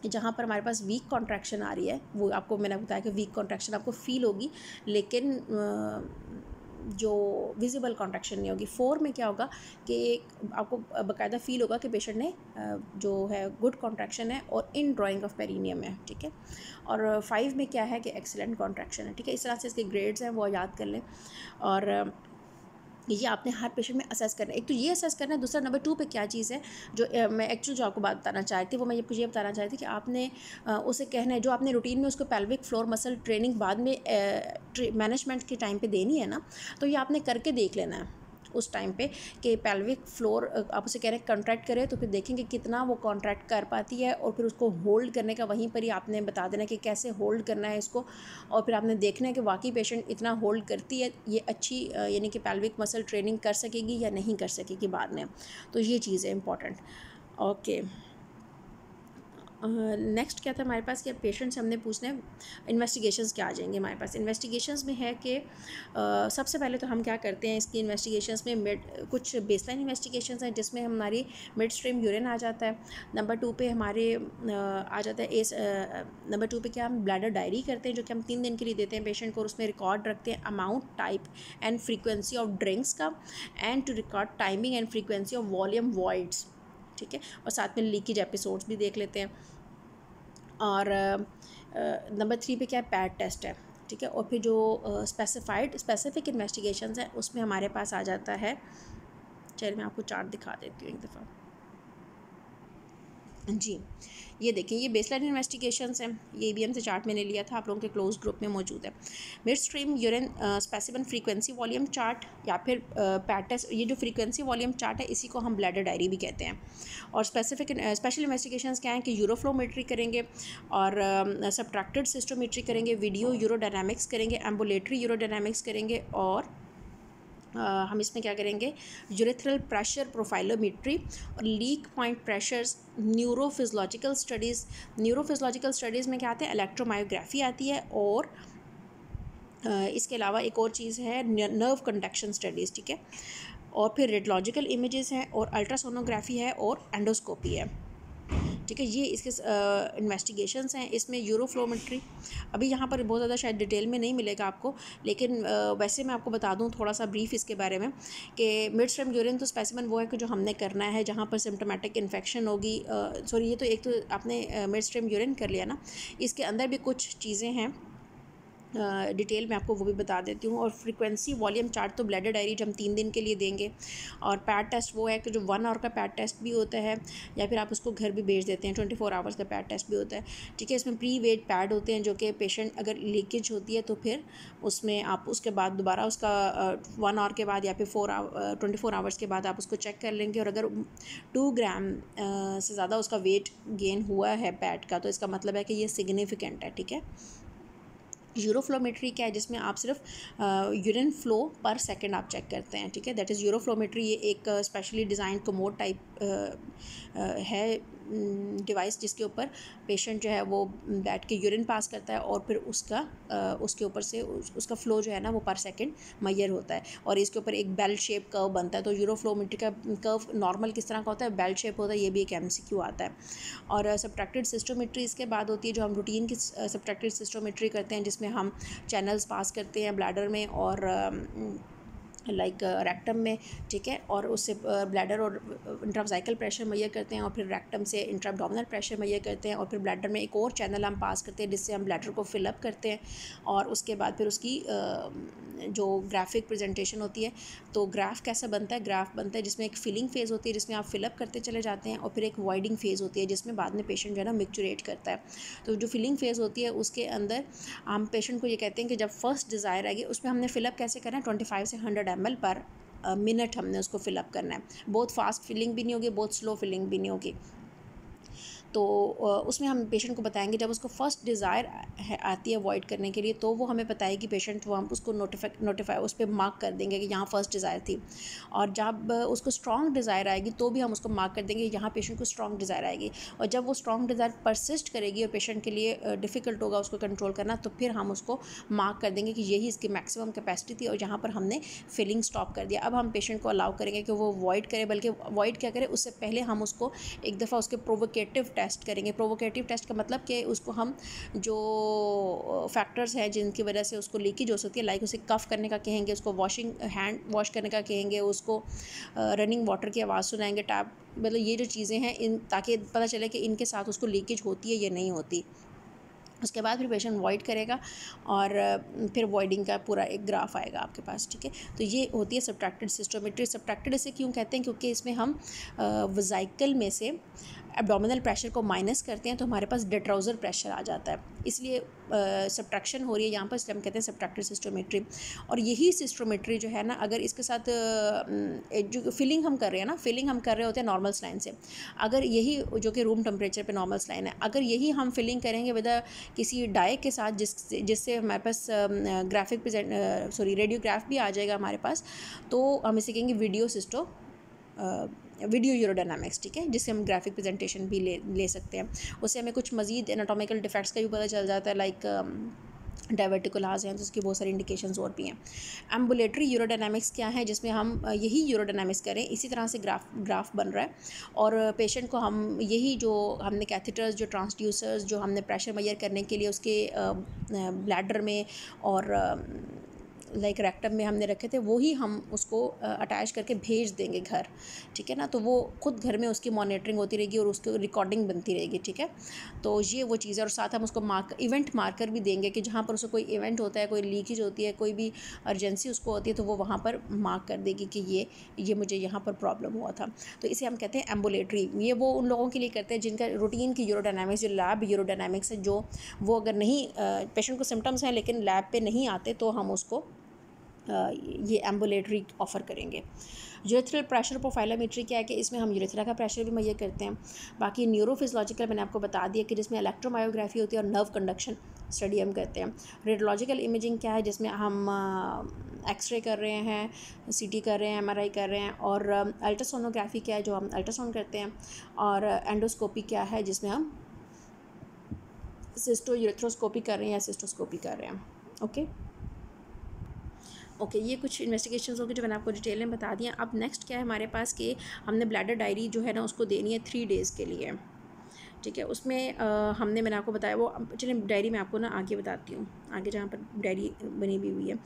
जहाँ पर हमारे पास वीक कॉन्ट्रैक्शन आ रही है, वो आपको मैंने बताया कि वीक कॉन्ट्रैक्शन आपको फील होगी, लेकिन जो विजिबल कॉन्ट्रैक्शन नहीं होगी। 4 में क्या होगा कि आपको बाकायदा फील होगा कि पेशेंट ने जो है गुड कॉन्ट्रैक्शन है और इन ड्राइंग ऑफ पेरिनियम है, ठीक है। और 5 में क्या है कि एक्सीलेंट कॉन्ट्रैक्शन है, ठीक है। इस तरह से इसके ग्रेड्स हैं वो याद कर लें, और ये आपने हर पेशेंट में असेस करना है। एक तो ये असेस करना है, दूसरा नंबर 2 पे क्या चीज़ है जो मैं एक्चुअल जो आपको बात बताना चाहती थी, वो मैं ये बताना चाहती थी कि आपने उसे कहना है जो आपने रूटीन में उसको पेल्विक फ्लोर मसल ट्रेनिंग बाद में मैनेजमेंट के टाइम पे देनी है ना, तो ये आपने करके देख लेना है उस टाइम पे कि पेल्विक फ्लोर आप उसे कह रहे हैं कॉन्ट्रैक्ट करें, तो फिर देखेंगे कितना वो कॉन्ट्रैक्ट कर पाती है, और फिर उसको होल्ड करने का वहीं पर ही आपने बता देना कि कैसे होल्ड करना है इसको, और फिर आपने देखना है कि वाकई पेशेंट इतना होल्ड करती है, ये अच्छी यानी कि पेल्विक मसल ट्रेनिंग कर सकेगी या नहीं कर सकेगी बाद में। तो ये चीज़ है इंपॉर्टेंट। ओके, नेक्स्ट क्या था हमारे पास कि पेशेंट से हमने पूछना है इन्वेस्टिगेशंस क्या आ जाएंगे हमारे पास। इन्वेस्टिगेशंस में है कि सबसे पहले तो हम क्या करते हैं इसकी इन्वेस्टिगेशंस में कुछ बेसलाइन इन्वेस्टिगेशंस हैं जिसमें हमारी मिड स्ट्रीम यूरिन आ जाता है। नंबर 2 पे हमारे आ जाता है नंबर 2 पे क्या हम ब्लैडर डायरी करते हैं जो कि हम 3 दिन के लिए देते हैं पेशेंट को, और उसमें रिकॉर्ड रखते हैं amount, type and frequency of drinks का, and to record timing and frequency of volume voids, ठीक है, और साथ में लीकेज एपिसोड्स भी देख लेते हैं। और नंबर 3 पे क्या है, पैड टेस्ट है, ठीक है। और फिर जो स्पेसिफिक इन्वेस्टिगेशंस हैं उसमें हमारे पास आ जाता है, चलिए मैं आपको चार्ट दिखा देती हूँ एक दफ़ा जी। ये देखिए ये बेसलाइन इन्वेस्टिगेशंस हैं, ये ABM से चार्ट मैंने लिया था, आप लोगों के क्लोज ग्रुप में मौजूद है। Mid stream urine specimen frequency volume chart या फिर पैड टेस्ट, ये जो फ्रीक्वेंसी वॉल्यूम चार्ट है इसी को हम ब्लैडर डायरी भी कहते हैं। और स्पेशल इन्वेस्टिगेशंस क्या हैं कि यूरोफ्लोमेट्री करेंगे और सब्ट्रैक्टेड सिस्टोमेट्री करेंगे, वीडियो यूरोडायनामिक्स करेंगे, एम्बुलेटरी यूरोडायनामिक्स करेंगे, और हम इसमें क्या करेंगे, यूरेथ्रल प्रेशर प्रोफाइलोमेट्री और leak point pressures, neurophysiological studies में क्या आते हैं, इलेक्ट्रोमायोग्राफी आती है, और इसके अलावा एक और चीज़ है नर्व कंडक्शन स्टडीज़, ठीक है, और फिर रेडियोलॉजिकल इमेजेस हैं, और अल्ट्रासोनोग्राफी है, और एंडोस्कोपी है, ठीक है। ये इसके इन्वेस्टिगेशंस हैं। इसमें यूरोफ्लोमेट्री अभी यहाँ पर बहुत ज़्यादा शायद डिटेल में नहीं मिलेगा आपको, लेकिन वैसे मैं आपको बता दूँ थोड़ा सा ब्रीफ इसके बारे में कि मिड स्ट्रीम यूरिन तो स्पेसिमेन वो है कि जो हमने करना है जहाँ पर सिम्टोमेटिक इन्फेक्शन होगी, सॉरी ये तो एक तो आपने मिड स्ट्रीम यूरिन कर लिया ना, इसके अंदर भी कुछ चीज़ें हैं डिटेल में आपको वो भी बता देती हूँ। और फ्रीक्वेंसी वॉल्यूम चार्ट तो ब्लैडर डायरी जो हम 3 दिन के लिए देंगे, और पैड टेस्ट वो है कि जो 1 आवर का पैड टेस्ट भी होता है या फिर आप उसको घर भी भेज देते हैं, 24 आवर्स का पैड टेस्ट भी होता है, ठीक है। इसमें प्री वेट पैड होते हैं जो कि पेशेंट अगर लीकेज होती है तो फिर उसमें आप उसके बाद दोबारा उसका 1 आवर के बाद या फिर 24 आवर्स के बाद आप उसको चेक कर लेंगे, और अगर 2 ग्राम से ज़्यादा उसका वेट गेन हुआ है पैड का तो इसका मतलब है कि ये सिग्निफिकेंट है, ठीक है। यूरोफ्लोमेट्री क्या है, जिसमें आप सिर्फ यूरिन फ्लो पर सेकंड आप चेक करते हैं, ठीक है, दैट इज़ यूरोफ्लोमेट्री। ये एक स्पेशली डिज़ाइन कमोड टाइप है डिवाइस जिसके ऊपर पेशेंट जो है वो बैठ के यूरिन पास करता है, और फिर उसके ऊपर से उसका फ़्लो जो है ना वो पर सेकंड मेजर होता है, और इसके ऊपर एक बेल शेप कर्व बनता है। तो यूरोफ्लोमेट्री का कर्व नॉर्मल किस तरह का होता है, बेल शेप होता है, ये भी एक MCQ आता है। और सब्ट्रैक्टेड सिस्टोमेट्री इसके बाद होती है जो हम रूटीन की सब्ट्रैक्टेड सिस्टोमेट्री करते हैं, जिसमें हम चैनल्स पास करते हैं ब्लैडर में और लाइक रेक्टम में, ठीक है, और उससे ब्लैडर और इंट्रासाइकल प्रेशर मेजर करते हैं, और फिर रेक्टम से इंट्राअब्डोमिनल प्रेशर मेजर करते हैं, और फिर ब्लैडर में एक और चैनल हम पास करते हैं जिससे हम ब्लैडर को फिलअप करते हैं। और उसके बाद फिर उसकी जो ग्राफिक प्रेजेंटेशन होती है, तो ग्राफ कैसा बनता है, ग्राफ बनता है जिसमें एक फिलिंग फेज़ होती है जिसमें आप फिलअप करते चले जाते हैं, और फिर एक वॉइडिंग फेज़ होती है जिसमें बाद में पेशेंट जो है ना मिक्चुरेट करता है। तो जो फिलिंग फेज़ होती है उसके अंदर हम पेशेंट को ये कहते हैं कि जब फर्स्ट डिज़ायर आएगी उसमें हमने फिलअप कैसे करना है, 25 से 100 ml पर मिनट हमने उसको फिलअप करना है। बहुत फास्ट फिलिंग भी नहीं होगी, बहुत स्लो फिलिंग भी नहीं होगी। तो उसमें हम पेशेंट को बताएंगे जब उसको फर्स्ट डिज़ायर आती है अवॉइड करने के लिए, तो वो हमें बताएगी पेशेंट, वो हम उसको नोटिफाई उस पर मार्क कर देंगे कि यहाँ फर्स्ट डिज़ायर थी। और जब उसको स्ट्रॉन्ग डिज़ायर आएगी तो भी हम उसको मार्क कर देंगे यहाँ पेशेंट को स्ट्रॉन्ग डिज़ायर आएगी। और जब वो स्ट्रॉन्ग डिज़ायर परसिस्ट करेगी और पेशेंट के लिए डिफ़िकल्ट होगा उसको कंट्रोल करना, तो फिर हम उसको मार्क कर देंगे कि यही इसकी मैक्सिमम कैपेसिटी थी और यहाँ पर हमने फिलिंग स्टॉप कर दिया। अब हम पेशेंट को अलाउ करेंगे कि वो वॉइड करे, बल्कि वॉइड क्या करे उससे पहले हम उसको एक दफ़ा उसके प्रोवोकेटिव टेस्ट करेंगे। प्रोवोकेटिव टेस्ट का मतलब कि उसको हम जो फैक्टर्स हैं जिनकी वजह से उसको लीकेज हो सकती है, लाइक उसे कफ करने का कहेंगे, उसको हैंड वॉश करने का कहेंगे, उसको रनिंग वाटर की आवाज़ सुनाएंगे, टैप, मतलब ये जो चीज़ें हैं इन, ताकि पता चले कि इनके साथ उसको लीकेज होती है या नहीं होती। उसके बाद फिर पेशेंट वॉइड करेगा और फिर वॉइडिंग का पूरा एक ग्राफ आएगा आपके पास, ठीक है। तो ये होती है सब्ट्रैक्टेड सिस्टोमेट्री। सब्ट्रैक्टेड इसे क्यों कहते हैं, क्योंकि इसमें हम वेसिकल में से एब्डोमिनल प्रेशर को माइनस करते हैं तो हमारे पास डेट्राउजर प्रेशर आ जाता है, इसलिए सब्ट्रैक्शन हो रही है यहाँ पर, इसलिए हम कहते हैं सब्ट्रैक्टेड सिस्टोमेट्री। और यही सिस्टोमेट्री जो है ना, अगर इसके साथ जो फिलिंग हम कर रहे हैं ना, फिलिंग हम कर रहे होते हैं नॉर्मल स्लाइन से, अगर यही जो कि रूम टेम्परेचर पे नॉर्मल स्लाइन है, अगर यही हम फिलिंग करेंगे विद किसी डाई के साथ जिससे हमारे पास रेडियोग्राफ भी आ जाएगा हमारे पास, तो हम इसे कहेंगे वीडियो सिस्टो वीडियो यूरोडायनामिक्स, ठीक है, जिससे हम ग्राफिक प्रेजेंटेशन भी ले सकते हैं। उससे हमें कुछ मज़ीद एनाटॉमिकल डिफेक्ट्स का भी पता चल जाता है, लाइक डायवर्टिकुलाज हैं, तो उसकी बहुत सारी इंडिकेशंस और भी हैं। एम्बुलेटरी यूरोडायनामिक्स क्या है, जिसमें हम यही यूरोडायनामिक्स करें, इसी तरह से ग्राफ बन रहा है और पेशेंट को हम यही जो हमने कैथेटर्स, जो ट्रांसड्यूसर्स, जो हमने प्रेशर मेजर करने के लिए उसके ब्लैडर में और लाइक रेक्टम में हमने रखे थे, वही हम उसको अटैच करके भेज देंगे घर, ठीक है ना। तो वो खुद घर में उसकी मॉनिटरिंग होती रहेगी और उसकी रिकॉर्डिंग बनती रहेगी, ठीक है। तो ये वो चीज़ है, और साथ हम उसको इवेंट मार्कर भी देंगे कि जहाँ पर उसको कोई इवेंट होता है, कोई लीकेज होती है, कोई भी अर्जेंसी उसको होती है, तो वो वहाँ पर मार्क कर देगी कि ये मुझे यहाँ पर प्रॉब्लम हुआ था। तो इसे हम कहते हैं एम्बुलेटरी। ये वो उन लोगों के लिए करते हैं जिनका रूटीन की यूरोडायनामिक्स, जो लैब यूरोडायनामिक्स है, जो वो अगर नहीं पेशेंट को सिम्टम्स हैं लेकिन लैब पे नहीं आते, तो हम उसको ये एम्बुलेटरी ऑफ़र करेंगे। यूरेथ्रल प्रेशर प्रोफाइलोमेट्री क्या है कि इसमें हम यूरेथ्रा का प्रेशर भी मेजर करते हैं। बाकी न्यूरोफिजियोलॉजिकल मैंने आपको बता दिया कि जिसमें इलेक्ट्रोमायोग्राफी होती है और नर्व कंडक्शन स्टडी हम करते हैं। रेडियोलॉजिकल इमेजिंग क्या है, जिसमें हम एक्सरे कर रहे हैं, सीटी कर रहे हैं, एमआरआई कर रहे हैं। और अल्ट्रासोनोग्राफी क्या है, जो हम अल्ट्रासाउंड करते हैं। और एंडोस्कोपी क्या है, जिसमें हम सिस्टो यूरेथ्रोस्कोपी कर रहे हैं या सिस्टोस्कोपी कर रहे हैं। ओके, ये कुछ इन्वेस्टिगेशंस होगी जो मैंने आपको डिटेल में बता दिया। अब नेक्स्ट क्या है हमारे पास कि हमने ब्लैडर डायरी जो है ना उसको देनी है 3 डेज़ के लिए, ठीक है। उसमें मैंने आपको बताया वो, चलिए डायरी मैं आपको ना आगे बताती हूँ, आगे जहाँ पर डायरी बनी भी हुई है।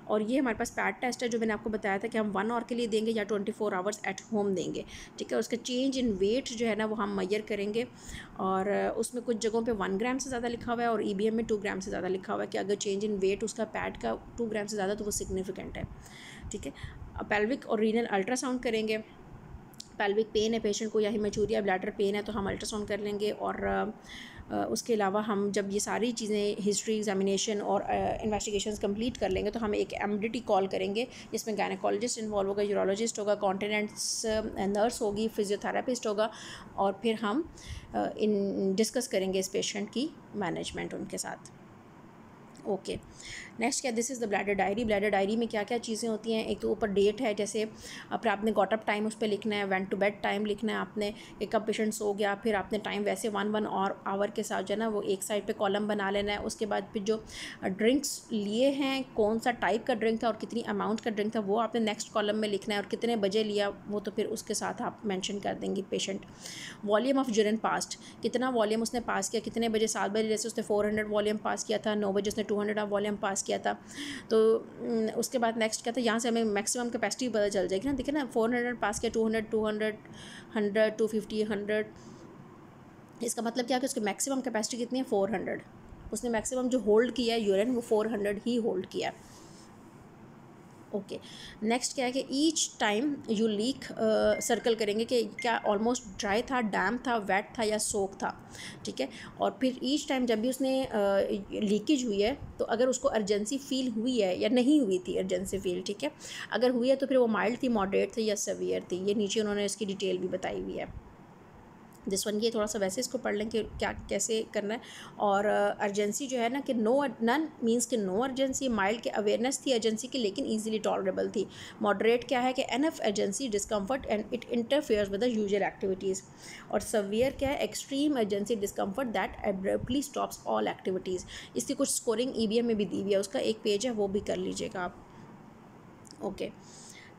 और ये हमारे पास पैड टेस्ट है जो मैंने आपको बताया था कि हम 1 आवर के लिए देंगे या 24 आवर्स एट होम देंगे, ठीक है। उसका चेंज इन वेट जो है ना वो हम मेजर करेंगे, और उसमें कुछ जगहों पे 1 ग्राम से ज़्यादा लिखा हुआ है और EBM में 2 ग्राम से ज़्यादा लिखा हुआ है कि अगर चेंज इन वेट उसका पैड का 2 ग्राम से ज़्यादा तो वो सिग्निफिकेंट है, ठीक है। पेल्विक और रीनल अल्ट्रासाउंड करेंगे। पेल्विक पेन है पेशेंट को या हिमेचूरिया ब्लैडर पेन है तो हम अल्ट्रासाउंड कर लेंगे। और उसके अलावा हम जब ये सारी चीज़ें हिस्ट्री, एग्जामिनेशन और इन्वेस्टिगेशंस कंप्लीट कर लेंगे तो हम एक MDT कॉल करेंगे, जिसमें गायनेकोलॉजिस्ट इन्वॉल्व होगा, यूरोलॉजिस्ट होगा, कॉन्टिनेंट्स नर्स होगी, फिजियोथेरापिस्ट होगा, और फिर हम डिस्कस करेंगे इस पेशेंट की मैनेजमेंट उनके साथ। ओके, नेक्स्ट क्या, this is the bladder diary. Bladder diary में क्या क्या चीज़ें होती हैं, एक तो ऊपर डेट है, जैसे फिर आपने गॉट अप टाइम उस पर लिखना है, वेंट टू बेड टाइम लिखना है आपने, कि कब पेशेंट सो गया। फिर आपने टाइम वैसे 1 और आवर के साथ जो है ना वो एक साइड पे कॉलम बना लेना है। उसके बाद फिर जो ड्रिंक्स लिए हैं, कौन सा टाइप का ड्रिंक था और कितनी अमाउंट का ड्रिंक था, वो आपने नेक्स्ट कॉलम में लिखना है, और कितने बजे लिया वो तो फिर उसके साथ आप मेंशन कर देंगे patient. Volume of urine past, कितना वॉल्यूम उसने पास किया, कितने बजे, 7 बजे जैसे उसने 400 वॉल्यूम पास किया था, 9 बजे उसने 200 वॉल्यूम पास किया था। तो उसके बाद नेक्स्ट क्या था, यहाँ से हमें मैक्सिमम कैपेसिटी पता चल जाएगी ना। देखिए ना, 400 पास किया, 200, 100, 250, 100, इसका मतलब क्या है कि उसकी मैक्सिमम कैपेसिटी कितनी है, 400। उसने मैक्सिमम जो होल्ड किया है यूरिन वो 400 ही होल्ड किया है। ओके, नेक्स्ट क्या है कि each time you leak circle करेंगे कि क्या ऑलमोस्ट ड्राई था, डैम था, वेट था या सोक था, ठीक है। और फिर ईच टाइम जब भी उसने लीकेज हुई है तो अगर उसको अर्जेंसी फील हुई है या नहीं हुई थी अर्जेंसी फील, ठीक है। अगर हुई है तो फिर वो माइल्ड थी, मॉडरेट थी या सेवियर थी। ये नीचे उन्होंने इसकी डिटेल भी बताई हुई है। दिस वन, ये थोड़ा सा वैसे इसको पढ़ लें कि क्या कैसे करना है। और अर्जेंसी जो है ना कि नन मींस कि नो अर्जेंसी। माइल्ड के अवेयरनेस थी अर्जेंसी की लेकिन इजीली टॉलरेबल थी। मॉडरेट क्या है कि enough urgency, discomfort and it interferes with the usual activities. और सवियर क्या है, extreme urgency, discomfort that abruptly stops all activities. इसकी कुछ स्कोरिंग EBM में भी दी हुई है, उसका एक पेज है, वो भी कर लीजिएगा आप। ओके,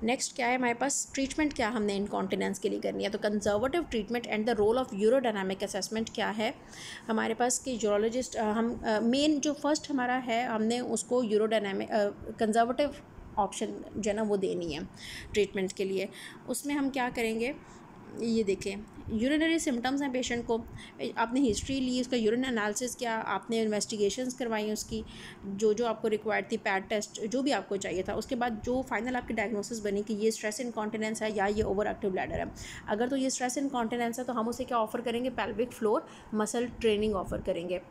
नेक्स्ट क्या है हमारे पास, ट्रीटमेंट क्या हमने इनकॉन्टिनेंस के लिए करनी है। तो conservative treatment and the role of urodynamic assessment क्या है हमारे पास कि यूरोलॉजिस्ट हम मेन जो फर्स्ट हमारा है हमने उसको यूरोडायनामिक कंजर्वेटिव ऑप्शन जो है ना वो देनी है ट्रीटमेंट के लिए। उसमें हम क्या करेंगे, ये देखें, यूरिनरी सिम्टम्स हैं पेशेंट को, आपने हिस्ट्री ली, उसका यूरिन एनालिसिस किया, आपने इन्वेस्टिगेशंस करवाई उसकी जो जो आपको रिक्वायर्ड थी, पैड टेस्ट जो भी आपको चाहिए था। उसके बाद जो फाइनल आपकी डायग्नोसिस बनी कि ये स्ट्रेस इनकॉन्टिनेंस है या ये ओवर एक्टिव ब्लैडर है। अगर तो ये स्ट्रेस इनकॉन्टिनेंस है तो हम उसे क्या ऑफ़र करेंगे, pelvic floor muscle training offer करेंगे।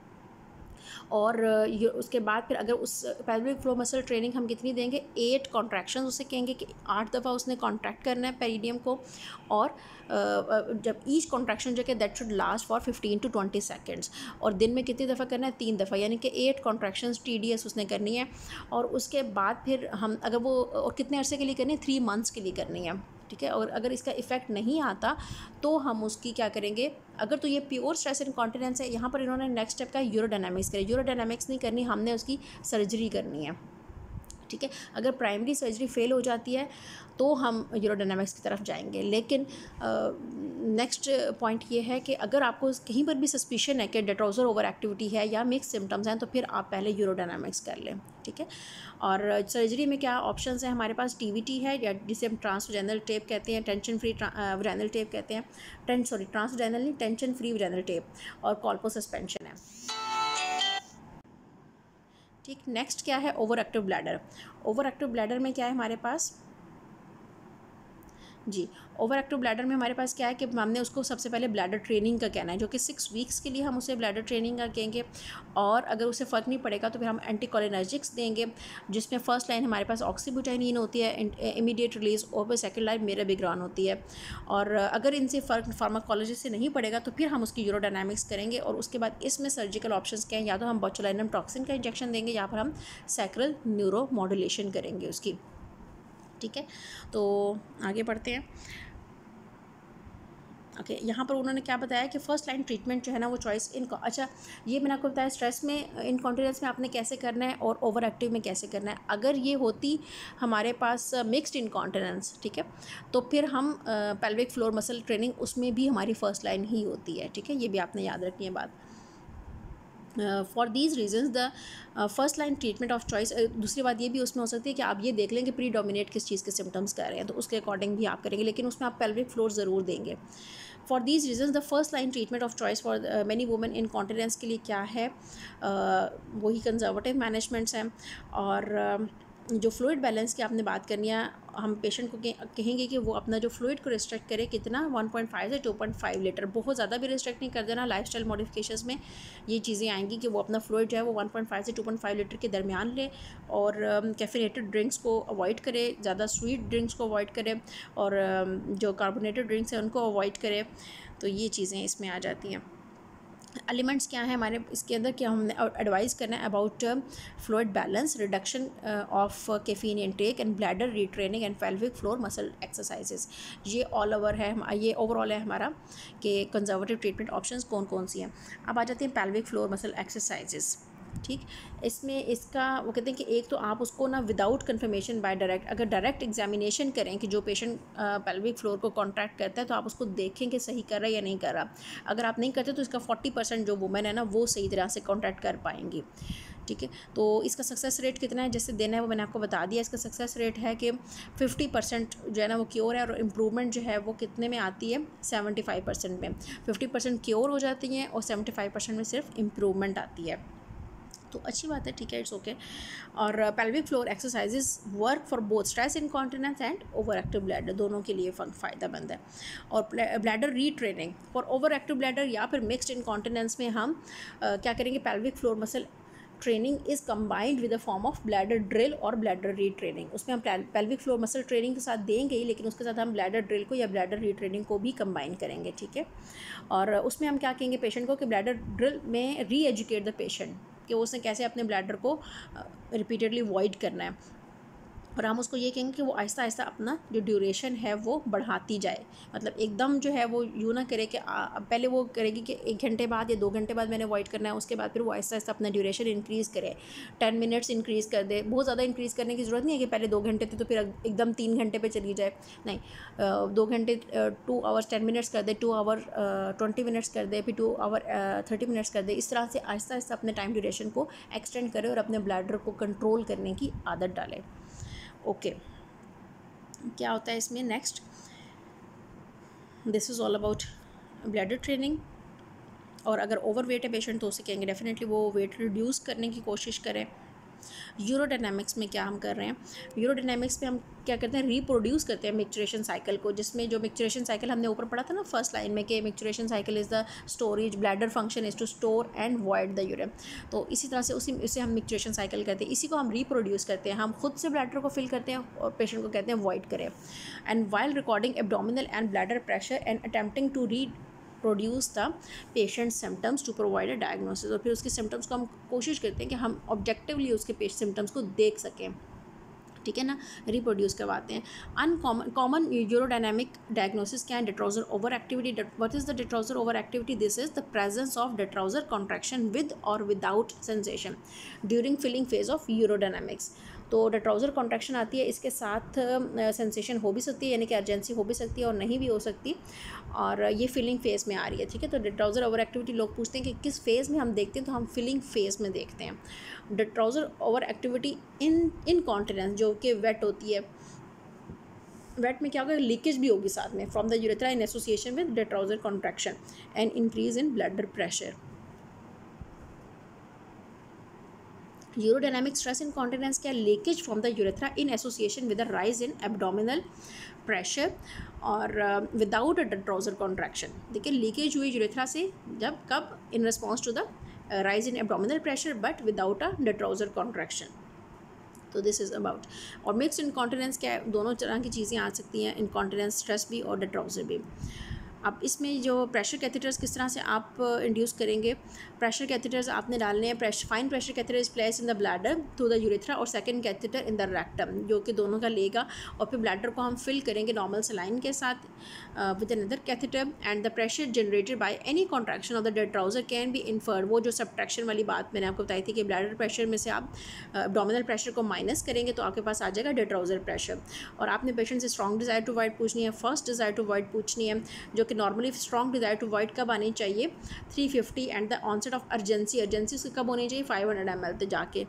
और उसके बाद फिर अगर उस पेल्विक फ्लो मसल ट्रेनिंग हम कितनी देंगे, 8 कॉन्ट्रैक्शंस उसे कहेंगे कि 8 दफ़ा उसने कॉन्ट्रैक्ट करना है पेरिडियम को। और जब ईच कॉन्ट्रैक्शन जो कि that should last for 15 to 20 seconds. और दिन में कितनी दफ़ा करना है, 3 दफ़ा, यानी कि 8 कॉन्ट्रैक्शंस TDS उसने करनी है। और उसके बाद फिर हम अगर वो और कितने अरसे के लिए करनी है, 3 मंथ्स के लिए करनी है। ठीक है। और अगर इसका इफ़ेक्ट नहीं आता तो हम उसकी क्या करेंगे, अगर तो ये प्योर स्ट्रेस इनकॉन्टिनेंस है, यहाँ पर इन्होंने नेक्स्ट स्टेप का यूरोडायनामिक्स करें, यूरोडायनामिक्स नहीं करनी, हमने उसकी सर्जरी करनी है, ठीक है। अगर प्राइमरी सर्जरी फेल हो जाती है तो हम यूरोडायनामिक्स की तरफ जाएंगे। लेकिन नेक्स्ट पॉइंट ये है कि अगर आपको कहीं पर भी सस्पिशन है कि डेट्रोजर ओवर एक्टिविटी है या मिक्स सिम्टम्स हैं तो फिर आप पहले यूरोडायनामिक्स कर लें, ठीक है। और सर्जरी में क्या ऑप्शंस हैं हमारे पास, टीवीटी है या जिसे हम ट्रांसवेजाइनल टेप कहते हैं, टेंशन फ्री वजाइनल टेप कहते हैं, ट्रांसवेजाइनल नहीं, टेंशन फ्री वजाइनल टेप, और कॉल्पो सस्पेंशन है, ठीक। नेक्स्ट क्या है, overactive bladder. Over active bladder में क्या है हमारे पास जी, ओवर एक्टिव ब्लैडर में हमारे पास क्या है कि हमने उसको सबसे पहले ब्लैडर ट्रेनिंग का कहना है, जो कि 6 वीक्स के लिए हम उसे ब्लैडर ट्रेनिंग का कहेंगे। और अगर उसे फ़र्क नहीं पड़ेगा तो फिर हम एंटीकोलिनर्जिक्स देंगे, जिसमें फर्स्ट लाइन हमारे पास ऑक्सीब्यूटाइनिन होती है, इमीडिएट रिलीज, और सेकेंड लाइन मिराबिग्रान होती है। और अगर इनसे फ़र्क फार्माकोलॉजी से नहीं पड़ेगा तो फिर हम उसकी यूरोडायनामिक्स करेंगे। और उसके बाद इसमें सर्जिकल ऑप्शंस क्या हैं, या तो हम बोचुलिनम टॉक्सिन का इंजेक्शन देंगे या फिर हम सैक्रल न्यूरो मॉड्यूलेशन करेंगे उसकी, ठीक है। तो आगे बढ़ते हैं। ओके, यहाँ पर उन्होंने क्या बताया कि फर्स्ट लाइन ट्रीटमेंट जो है ना वो चॉइस अच्छा, ये मैंने आपको बताया स्ट्रेस में, इनकॉन्टिनेंस में आपने कैसे करना है और ओवर एक्टिव में कैसे करना है। अगर ये होती हमारे पास मिक्स्ड इनकॉन्टिनेंस, ठीक है, तो फिर हम पेल्विक फ्लोर मसल ट्रेनिंग उसमें भी हमारी फर्स्ट लाइन ही होती है, ठीक है। ये भी आपने याद रखनी है बात। For these reasons the first line treatment of choice. दूसरी बात ये भी उसमें हो सकती है कि आप ये देख लें कि प्री डोमिनेट किस चीज़ के सिम्टम्स कर रहे हैं, तो उसके अकॉर्डिंग भी आप करेंगे, लेकिन उसमें आप पेल्विक फ्लोर ज़रूर देंगे। For these reasons the first line treatment of choice for many women incontinence के लिए क्या है, वही कंजर्वेटिव मैनेजमेंट्स हैं। और जो फ्लूइड बैलेंस की आपने बात करनी है, हम पेशेंट को कहेंगे कि वो अपना जो फ्लूइड को रिस्ट्रिक्ट करे, कितना 1.5 से 2.5 लीटर, बहुत ज़्यादा भी रिस्ट्रिक्ट नहीं कर देना। लाइफस्टाइल मॉडिफिकेशंस में ये चीज़ें आएंगी कि वो अपना फ्लूइड जो है वो 1.5 से 2.5 लीटर के दरमियान ले, और कैफिनेटेड ड्रिंक्स को अवॉइड करे, ज़्यादा स्वीट ड्रिंक्स को अवॉइड करे, और जो कार्बोनेटेड ड्रिंक्स हैं उनको अवॉइड करे। तो ये चीज़ें इसमें आ जाती हैं। एलिमेंट्स क्या है हमारे इसके अंदर, क्या हमने एडवाइस करना है about fluid balance, reduction of caffeine intake and bladder retraining and pelvic floor muscle exercises. ये ऑल ओवर है, ये ओवरऑल है हमारा कि कंजर्वेटिव ट्रीटमेंट ऑप्शंस कौन कौन सी हैं। अब आ जाते हैं पेल्विक फ्लोर मसल एक्सरसाइजेस, ठीक। इसमें इसका वो कहते हैं कि एक तो आप उसको ना विदाउट कंफर्मेशन बाय डायरेक्ट, अगर डायरेक्ट एग्जामिनेशन करें कि जो पेशेंट पेल्विक फ्लोर को कॉन्ट्रैक्ट करता है तो आप उसको देखें कि सही कर रहा है या नहीं कर रहा। अगर आप नहीं करते तो इसका 40% जो वुमेन है ना वो सही तरह से कॉन्ट्रैक्ट कर पाएंगी, ठीक है। तो इसका सक्सेस रेट कितना है, जैसे देना है वो मैंने आपको बता दिया। इसका सक्सेस रेट है कि 50% जो है ना वो क्योर है, और इम्प्रूवमेंट जो है वो कितने में आती है, 75% में। 50% क्योर हो जाती हैं और 75% में सिर्फ इम्प्रूवमेंट आती है, तो अच्छी बात है, ठीक है, इट्स ओके। और pelvic floor exercises work for both stress incontinence and over active bladder, दोनों के लिए फ़ायदेमंद है। और bladder retraining for over active bladder या फिर मिक्स्ड इनकॉन्टिनेंस में हम क्या करेंगे, pelvic floor muscle training is combined with the form of bladder drill और ब्लैडर रीट्रेनिंग। उसमें हम पेल्विक फ्लोर मसल ट्रेनिंग के साथ देंगे ही, लेकिन उसके साथ हम ब्लैडर ड्रिल को या ब्लैडर रीट्रेनिंग को भी कंबाइन करेंगे, ठीक है। और उसमें हम क्या कहेंगे पेशेंट को कि ब्लैडर ड्रिल में री एजुकेट द पेशेंट कि उसने कैसे अपने ब्लैडर को रिपीटेडली वॉइड करना है, और हम उसको ये कहेंगे कि वो आहिस्ता आहिस्ता अपना जो ड्यूरेशन है वो बढ़ाती जाए। मतलब एकदम जो है वो यूँ ना करे कि पहले वो करेगी कि 1 घंटे बाद या 2 घंटे बाद मैंने अवॉइड करना है, उसके बाद फिर वो आहिस्ता आहिस्ता अपना ड्यूरेशन इंक्रीज़ करे, 10 मिनट्स इंक्रीज़ कर दे। बहुत ज़्यादा इंक्रीज़ करने की ज़रूरत नहीं है कि पहले 2 घंटे थे तो फिर एकदम 3 घंटे पर चली जाए, नहीं। 2 घंटे 2 आवर्स 10 मिनट्स कर दे, 2 आवर 20 मिनट्स कर दे, फिर 2 आवर 30 मिनट्स कर दे। इस तरह से आहिस्ता आहिस्ता अपने टाइम ड्यूरेशन को एक्सटेंड करे और अपने ब्लैडर को कंट्रोल करने की आदत डाले। ओके, क्या होता है इसमें next, this is all about bladder training. और अगर ओवर वेट है पेशेंट तो उसे कहेंगे डेफिनेटली वो वेट रिड्यूस करने की कोशिश करें। यूरोडायनामिक्स में क्या हम कर रहे हैं, यूरोडायनामिक्स में हम क्या करते हैं, रिप्रोड्यूस करते हैं मिक्सचरेशन साइकिल को, जिसमें जो मिक्सचरेशन साइकिल हमने ऊपर पढ़ा था ना फर्स्ट लाइन में कि micturition cycle is the storage, bladder function is to store and void the urine. तो इसी तरह से उसे हम मिक्सचरेशन साइकिल करते हैं, इसी को हम रिप्रोड्यूस करते हैं। हम खुद से ब्लैडर को फिल करते हैं और पेशेंट को कहते हैं वॉइड करें। And while recording abdominal and bladder pressure and attempting to produce the patient symptoms to provide a diagnosis. और फिर उसके सिम्टम्स को हम कोशिश करते हैं कि हम ऑब्जेक्टिवली उसके सिम्टम्स को देख सकें, ठीक है ना, रिप्रोड्यूस करवाते हैं। कॉमन यूरोडायनामिक डायग्नोसिस क्या है? Detrusor over activity. What is the detrusor over activity? This is the presence of detrusor contraction with और without sensation during filling phase of urodynamics. तो डिट्राउजर कॉन्ट्रैक्शन आती है, इसके साथ सेंसेशन हो भी सकती है, यानी कि अर्जेंसी हो भी सकती है और नहीं भी हो सकती, और ये फिलिंग फेज़ में आ रही है। ठीक है, तो डिट्राउजर ओवर एक्टिविटी लोग पूछते हैं कि किस फेज़ में हम देखते हैं, तो हम फिलिंग फेज़ में देखते हैं। डिट्राउजर ओवर एक्टिविटी इन कॉन्टिनेंस, जो कि वेट होती है, वेट में क्या होगा? लीकेज भी होगी साथ में from the urethra in association with detrusor contraction and increase in bladder pressure. Urodynamic stress incontinence क्या? Leakage from the urethra in association with a rise in abdominal pressure और विदाउट अ डिट्राउजर कॉन्ट्रैक्शन। देखिए, leakage हुई urethra से, जब, कब? In response to the rise in abdominal pressure but without a detrusor contraction. तो this is about. और mixed incontinence क्या है? दोनों तरह की चीज़ें आ सकती हैं, इनकॉन्टिनेंस स्ट्रेस भी और डिट्राउजर भी। अब इसमें जो प्रेशर कैथेटर्स किस तरह से आप इंड्यूस करेंगे? प्रेशर कैथेटर्स आपने डालने हैं। Fine pressure catheter is place in the bladder through the urethra और second catheter in the rectum, जो कि दोनों का लेगा, और फिर ब्लैडर को हम फिल करेंगे नॉर्मल सलाइन के साथ with another catheter, and the pressure generated by any contraction of the detrusor can be inferred. वो जो सब्ट्रैक्शन वाली बात मैंने आपको बताई थी कि ब्लैडर प्रेशर में से आप एब्डोमिनल प्रेशर को माइनस करेंगे तो आपके पास आ जाएगा डिट्राउजर प्रेशर। और आपने पेशेंट से स्ट्रॉन्ग डिज़ायर टू वॉइड पूछनी है, फर्स्ट डिज़ायर टू वॉइड पूछनी है, जो कि normally strong desire to void कब आनी चाहिए? 350 and the onset of urgency उसकी कब होनी चाहिए? 500 ml तक जाके।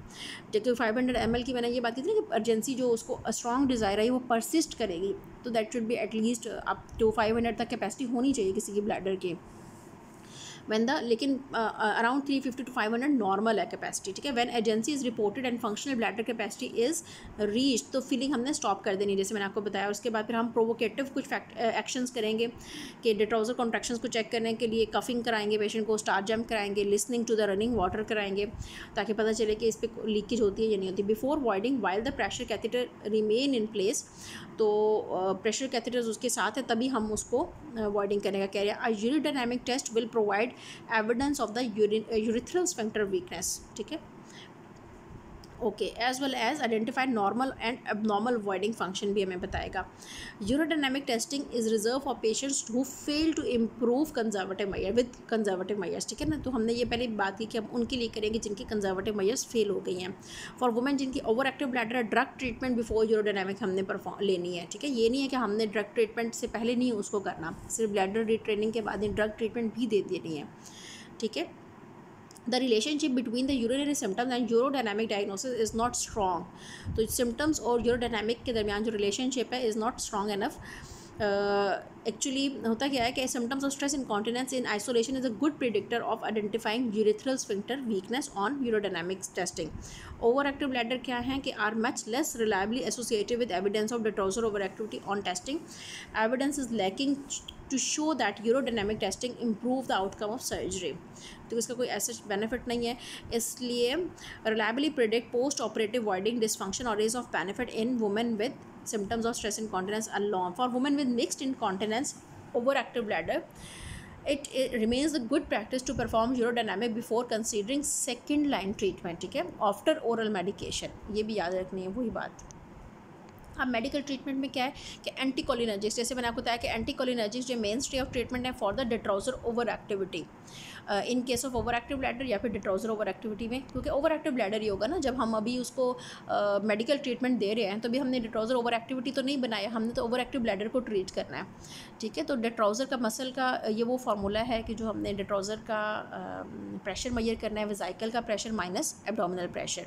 जबकि 500 ml की मैंने ये बात की थी ना कि अर्जेंसी जो उसको स्ट्रॉन्ग डिज़ायर है वो परसिस्ट करेगी, तो that should be at least up to 500 तक कैपेसिटी होनी चाहिए किसी की ब्लैडर की। लेकिन अराउंड 350 to 500 नॉर्मल है कैपेसिटी। ठीक है, when agency is reported and functional bladder capacity is reach, तो फिलिंग हमने स्टॉप कर देनी, जैसे मैंने आपको बताया। उसके बाद फिर हम प्रोवोकेटिव कुछ एक्शंस करेंगे कि डिट्राउजर कॉन्ट्रैक्शंस को चेक करने के लिए कफिंग कराएंगे पेशेंट को, स्टार जंप कराएंगे, listening to the running water कराएंगे, ताकि पता चले कि इस पर लीकेज होती है या नहीं होती। Before voiding while the pressure catheter remain in place, तो प्रेशर कैथेटर्स उसके साथ है तभी हम उसको वॉइडिंग करने का कह रहे हैं। A urodynamic test will provide evidence of the urethral sphincter weakness. ठीक है, okay, as well as identified normal and abnormal voiding function भी हमें बताएगा। Urodynamic testing is reserve for patients who fail to improve conservative measure with conservative measures. ठीक है ना, तो हमने ये पहले बात की कि हम उनके लिए करेंगे जिनकी कंजर्वेटिव मेजर्स फेल हो गई हैं। फॉर वुमेन जिनकी ओवर एक्टिव ब्लैडर है, ड्रग ट्रीटमेंट बिफोर यूरोडायनामिक हमने लेनी है। ठीक है, ये नहीं है कि हमने ड्रग ट्रीटमेंट से पहले नहीं उसको करना, सिर्फ ब्लैडर रीट्रेनिंग के बाद ही ड्रग ट्रीटमेंट भी दे देनी है। ठीक है, the relationship between the urinary symptoms and urodynamic diagnosis is not strong। तो symptoms और urodynamic के दरमियान जो relationship है is not strong enough। Actually होता क्या है कि symptoms of stress incontinence in isolation is a good predictor of identifying urethral sphincter weakness on urodynamics testing. Overactive bladder क्या है कि are much less reliably associated with evidence of detrusor over activity on testing. Evidence is lacking to show that urodynamic testing improve the outcome of surgery. तो इसका कोई ऐसा benefit नहीं है, इसलिए reliably predict post operative voiding dysfunction और rage of benefit in women with symptoms of stress incontinence alone. For women with mixed incontinence, overactive bladder, it remains a good practice to perform urodynamic before considering second line treatment। ठीक है, after oral medication, ये भी याद रखनी है वही बात। अब मेडिकल ट्रीटमेंट में क्या है कि एंटीकोलिनर्जिक्स, जैसे मैंने आपको बताया कि एंटीकोलिनर्जिक्स जो मेन स्टे ऑफ ट्रीटमेंट है for the detrusor over activity in case of overactive bladder या फिर डिट्राउजर ओवर एक्टिविटी में, क्योंकि ओवर एक्टिव ब्लैडर ही होगा ना। जब हम अभी उसको मेडिकल ट्रीटमेंट दे रहे हैं तो भी हमने डिट्राउजर ओवर एक्टिविटी तो नहीं बनाया, हमने तो ओवर एक्टिव ब्लैडर को ट्रीट करना है। ठीक है, तो डिट्राउजर का मसल का ये वो फार्मूला है कि जो हमने डिट्राउजर का प्रेशर मेजर करना है, वेजाइकल का प्रेशर माइनस एब्डोमिनल प्रेशर।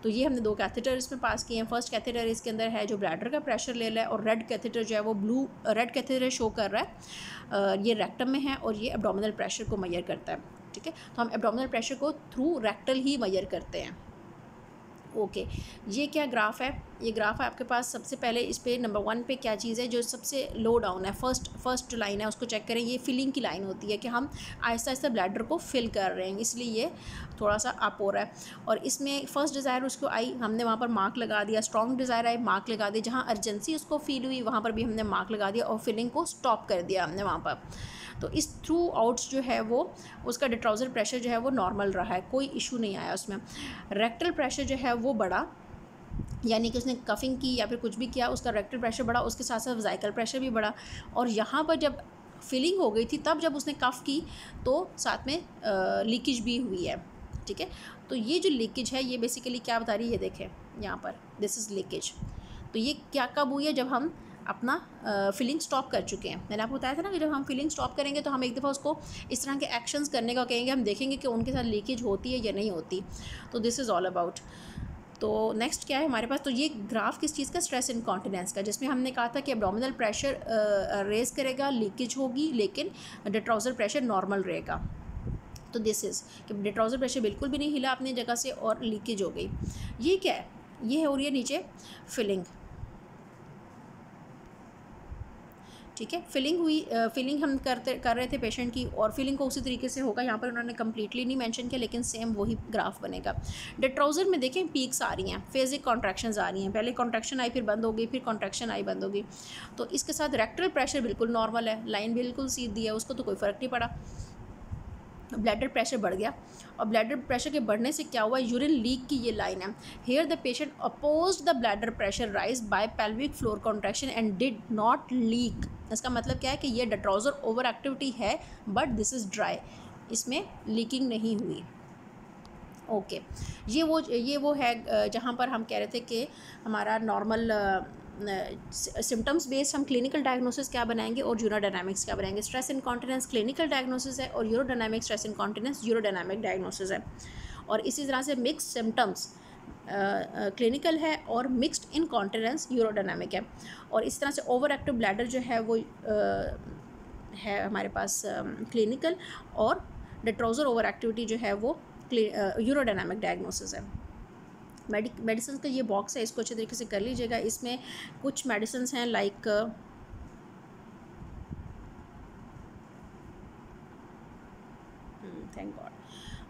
तो ये हमने दो कैथेटर इसमें पास किए हैं। फर्स्ट कैथेटर इसके अंदर है जो ब्लैडर का प्रेशर ले रहा है, और रेड कैथेटर जो है वो रेड कैथेटर शो कर रहा है, ये रेक्टम में है और ये एब्डोमिनल प्रेशर को मेजर करता है। ठीक है, तो हम एब्डोमिनल प्रेशर को थ्रू रेक्टल ही मेजर करते हैं। ओके, ये क्या ग्राफ है? ये ग्राफ है आपके पास। सबसे पहले इस पे नंबर 1 पे क्या चीज़ है जो सबसे लो डाउन है, फर्स्ट लाइन है, उसको चेक करें। ये फिलिंग की लाइन होती है कि हम आहिस्ता आहिस्ता ब्लैडर को फिल कर रहे हैं, इसलिए ये थोड़ा सा अप हो रहा है। और इसमें फर्स्ट डिज़ायर उसको आई, हमने वहाँ पर मार्क लगा दिया। स्ट्रॉन्ग डिज़ायर आई, मार्क लगा दिया। जहाँ अर्जेंसी उसको फील हुई वहाँ पर भी हमने मार्क लगा दिया और फिलिंग को स्टॉप कर दिया हमने वहाँ पर। तो इस थ्रू आउट्स जो है वो उसका डिट्राउजर प्रेशर जो है वो नॉर्मल रहा है, कोई इशू नहीं आया उसमें। रेक्टल प्रेशर जो है वो बढ़ा, यानी कि उसने कफिंग की या फिर कुछ भी किया, उसका रेक्टल प्रेशर बढ़ा, उसके साथ साथ वाइकल प्रेशर भी बढ़ा। और यहाँ पर जब फीलिंग हो गई थी तब जब उसने कफ की तो साथ में लीकेज भी हुई है, ठीक है। तो ये जो लीकेज है ये बेसिकली क्या बता रही है, ये देखें यहाँ पर, दिस इज़ लीकेज। तो ये क्या कब हुई है, जब हम अपना फीलिंग स्टॉप कर चुके हैं। मैंने आपको बताया था ना कि जब हम फीलिंग स्टॉप करेंगे तो हम एक दफ़ा उसको इस तरह के एक्शंस करने का कहेंगे, हम देखेंगे कि उनके साथ लीकेज होती है या नहीं होती। तो दिस इज़ ऑल अबाउट। तो नेक्स्ट क्या है हमारे पास, तो ये ग्राफ किस चीज़ का, स्ट्रेस इनकॉन्टिनेंस का, जिसमें हमने कहा था कि एब्डोमिनल प्रेशर रेज करेगा, लीकेज होगी, लेकिन डिट्राउजर प्रेशर नॉर्मल रहेगा। तो दिस इज़ कि डिट्राउजर प्रेशर बिल्कुल भी नहीं हिला अपनी जगह से और लीकेज हो गई। ये क्या है, ये हो रही है नीचे फिलिंग, ठीक है। फिलिंग हुई, फिलिंग हम कर रहे थे पेशेंट की, और फिलिंग को उसी तरीके से होगा। यहाँ पर उन्होंने कम्प्लीटली नहीं मेंशन किया, लेकिन सेम वही ग्राफ बनेगा। डिट्राउजर में देखें पीक्स आ रही हैं, फेजिक कॉन्ट्रैक्शंस आ रही हैं, पहले कॉन्ट्रैक्शन आई फिर बंद हो गई, फिर कॉन्ट्रैक्शन आई बंद हो गई। तो इसके साथ रेक्टल प्रेशर बिल्कुल नॉर्मल है, लाइन बिल्कुल सीधी है, उसको तो कोई फ़र्क नहीं पड़ा। ब्लैडर प्रेशर बढ़ गया, और ब्लैडर प्रेशर के बढ़ने से क्या हुआ, यूरिन लीक की ये लाइन है। Here the patient opposed the bladder pressure rise by pelvic floor contraction and did not leak. इसका मतलब क्या है कि ये डिट्राउजर ओवर एक्टिविटी है, बट दिस इज़ ड्राई, इसमें लीकिंग नहीं हुई। ओके, ये वो है जहाँ पर हम कह रहे थे कि हमारा नॉर्मल सिम्टम्स बेस्ड हम क्लिनिकल डायग्नोसिस क्या बनाएंगे और यूरोडायनामिक्स क्या बनाएंगे। स्ट्रेस इनकॉन्टिनेंस क्लिनिकल डायग्नोसिस है, और urodynamic stress incontinence urodynamic diagnosis है। और इसी तरह से मिक्स्ड सिम्टम्स क्लिनिकल है, और मिक्स्ड इनकॉन्टिनेंस यूरोडायनामिक है। और इस तरह से ओवर एक्टिव ब्लैडर जो है वो है हमारे पास क्लिनिकल, और डिट्राउजर ओवर एक्टिविटी जो है वो यूरोडायनामिक डायग्नोसिस है। मेडिसिन का ये बॉक्स है, इसको अच्छे तरीके से कर लीजिएगा। इसमें कुछ मेडिसिन हैं लाइक थैंक गॉड,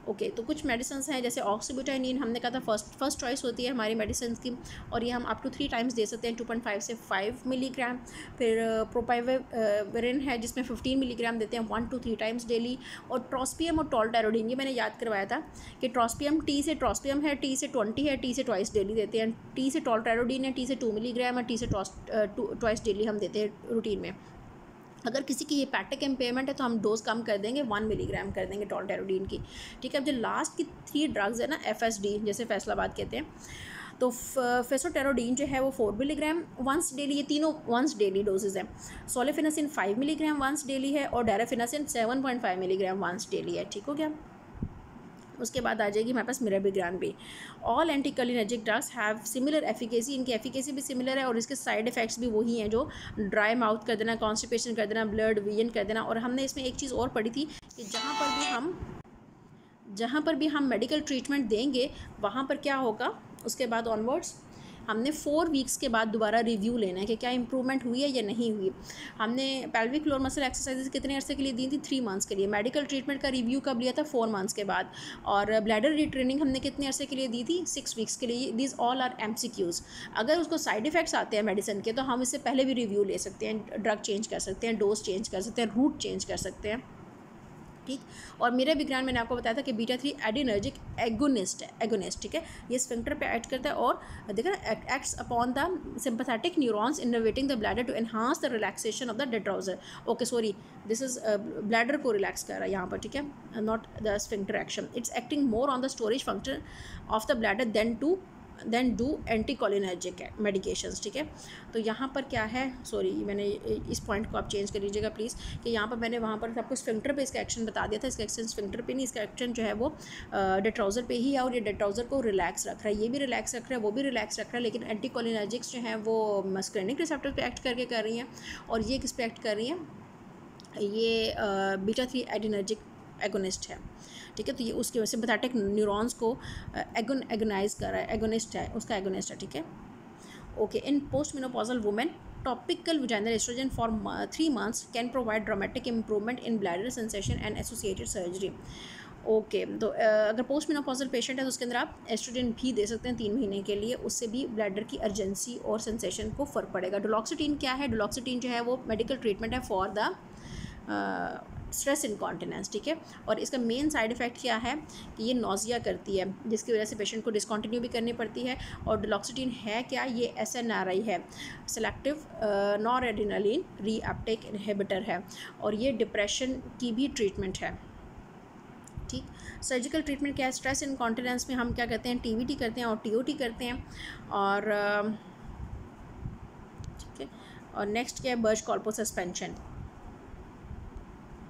ओके। तो कुछ मेडिसिन हैं जैसे ऑक्सीब्यूटाइनिन, हमने कहा था फर्स्ट चॉइस होती है हमारी मेडिसिन की, और ये हम अप टू 3 टाइम्स दे सकते हैं, 2.5 से 5 मिलीग्राम। फिर प्रोपाइवेरिन है जिसमें 15 मिलीग्राम देते हैं 1 to 3 टाइम्स डेली। और ट्रोस्पियम और टॉल्टेरोडीन, ये मैंने याद करवाया था कि ट्रोस्पियम टी से ट्रोस्पियम है, टी से 20 है, टी से ट्वाइस डेली देते हैं। टी से टॉल्टेरोडीन है, टी से 2 मिलीग्राम, और टी से ट्वाइस डेली हम देते हैं रूटीन में। अगर किसी की हेपेटिक एम्पेयरमेंट है तो हम डोज कम कर देंगे, 1 मिलीग्राम कर देंगे टॉल्टेरोडीन की, ठीक है। अब जो लास्ट की 3 ड्रग्स है ना, FSD जैसे फैसलाबाद कहते हैं, तो फेसोटेरोडीन जो है वो 4 मिलीग्राम वंस डेली, ये तीनों वंस डेली डोजेज हैं। सोलेफिनासिन 5 मिलीग्राम वंस डेली है, और डेराफिनासिन 7.5 मिलीग्राम वंस डेली है, ठीक हो गया। उसके बाद आ जाएगी हमारे पास मिराबिग्रान भी। All anticholinergic drugs have similar efficacy, इनकी एफिकेसी भी सिमिलर है, और इसके साइड इफ़ेक्ट्स भी वही हैं, जो ड्राई माउथ कर देना, कॉन्स्टिपेशन कर देना, ब्लड विजन कर देना। और हमने इसमें एक चीज़ और पढ़ी थी कि जहाँ पर भी हम मेडिकल ट्रीटमेंट देंगे वहाँ पर क्या होगा, उसके बाद ऑनवर्ड्स हमने 4 वीक्स के बाद दोबारा रिव्यू लेना है कि क्या इंप्रूवमेंट हुई है या नहीं हुई। हमने पेल्विक फ्लोर मसल एक्सरसाइजेस कितने अरसे के लिए दी थी, 3 मंथ्स के लिए। मेडिकल ट्रीटमेंट का रिव्यू कब लिया था, 4 मंथ्स के बाद। और ब्लैडर रीट्रेनिंग हमने कितने अरसे के लिए दी थी, 6 वीक्स के लिए। These all are MCQs। अगर उसको साइड इफेक्ट्स आते हैं मेडिसिन के तो हम इससे पहले भी रिव्यू ले सकते हैं, ड्रग चेंज कर सकते हैं, डोज चेंज कर सकते हैं, रूट चेंज कर सकते हैं, ठीक। और मिराबिग्रान मैंने आपको बताया था कि बीटा-3 एडिनर्जिक एगोनिस्ट है, एगोनिस्ट, ठीक है। ये स्फिंक्टर पे एक्ट करता है, और देखा ना, acts upon the sympathetic neurons innervating the bladder to enhance the relaxation of the detrusor. Okay sorry, this is bladder को रिलैक्स कर रहा है यहाँ पर, ठीक है, not the sphincter action. It's acting more on the storage function of the bladder than do anticholinergic medications, ठीक है। तो यहाँ पर क्या है, सॉरी मैंने इस पॉइंट को आप चेंज कर लीजिएगा प्लीज़, कि यहाँ पर मैंने वहाँ पर आपको स्फिंक्टर पे इसका एक्शन बता दिया था। इसका एक्शन स्फिंक्टर पे नहीं, इसका एक्शन जो है वो डिट्राउजर पे ही है, और ये डिट्राउजर को रिलैक्स रख रहा है, ये भी रिलैक्स रख रहा है, वो भी रिलैक्स रख रहा है। लेकिन एंटीकोलिनर्जिक्स जो हैं वो मस्कुलिनिक रिसेप्टर पे एक्ट करके कर रही हैं, और ये किस पे एक्ट कर रही हैं, ये बीटा-3 एडिनर्जिक एगोनिस्ट है, ठीक है। तो ये उसके सिंपैथेटिक न्यूरॉन्स को एगोनाइज कर रहा है, एगोनिस्ट है, उसका एगोनिस्ट है, ठीक है। Okay, in post menopausal women topical vaginal oestrogen for 3 months can provide dramatic improvement in bladder sensation and associated surgery. Okay, तो अगर पोस्ट मेनोपॉजल पेशेंट है तो उसके अंदर आप एस्ट्रोजन भी दे सकते हैं 3 महीने के लिए, उससे भी ब्लैडर की अर्जेंसी और सेंसेशन को फ़र्क पड़ेगा। डुलोक्सिटीन क्या है, डुलोक्सिटीन जो है वो मेडिकल ट्रीटमेंट है फॉर द स्ट्रेस इनकॉन्टिनेंस, ठीक है। और इसका मेन साइड इफ़ेक्ट क्या है कि ये नौजिया करती है, जिसकी वजह से पेशेंट को डिसकंटिन्यू भी करनी पड़ती है। और डुलोक्सिटीन है क्या, ये SNRI है, सेलेक्टिव नॉरएड्रेनालिन रीअपटेक इनहिबिटर है, और ये डिप्रेशन की भी ट्रीटमेंट है, ठीक। सर्जिकल ट्रीटमेंट क्या है, स्ट्रेस इनकॉन्टिनेंस में हम क्या करते हैं, TVT करते हैं और TOT करते हैं। और ठीक है, और नेक्स्ट क्या है, बर्च-कॉर्पो सस्पेंशन,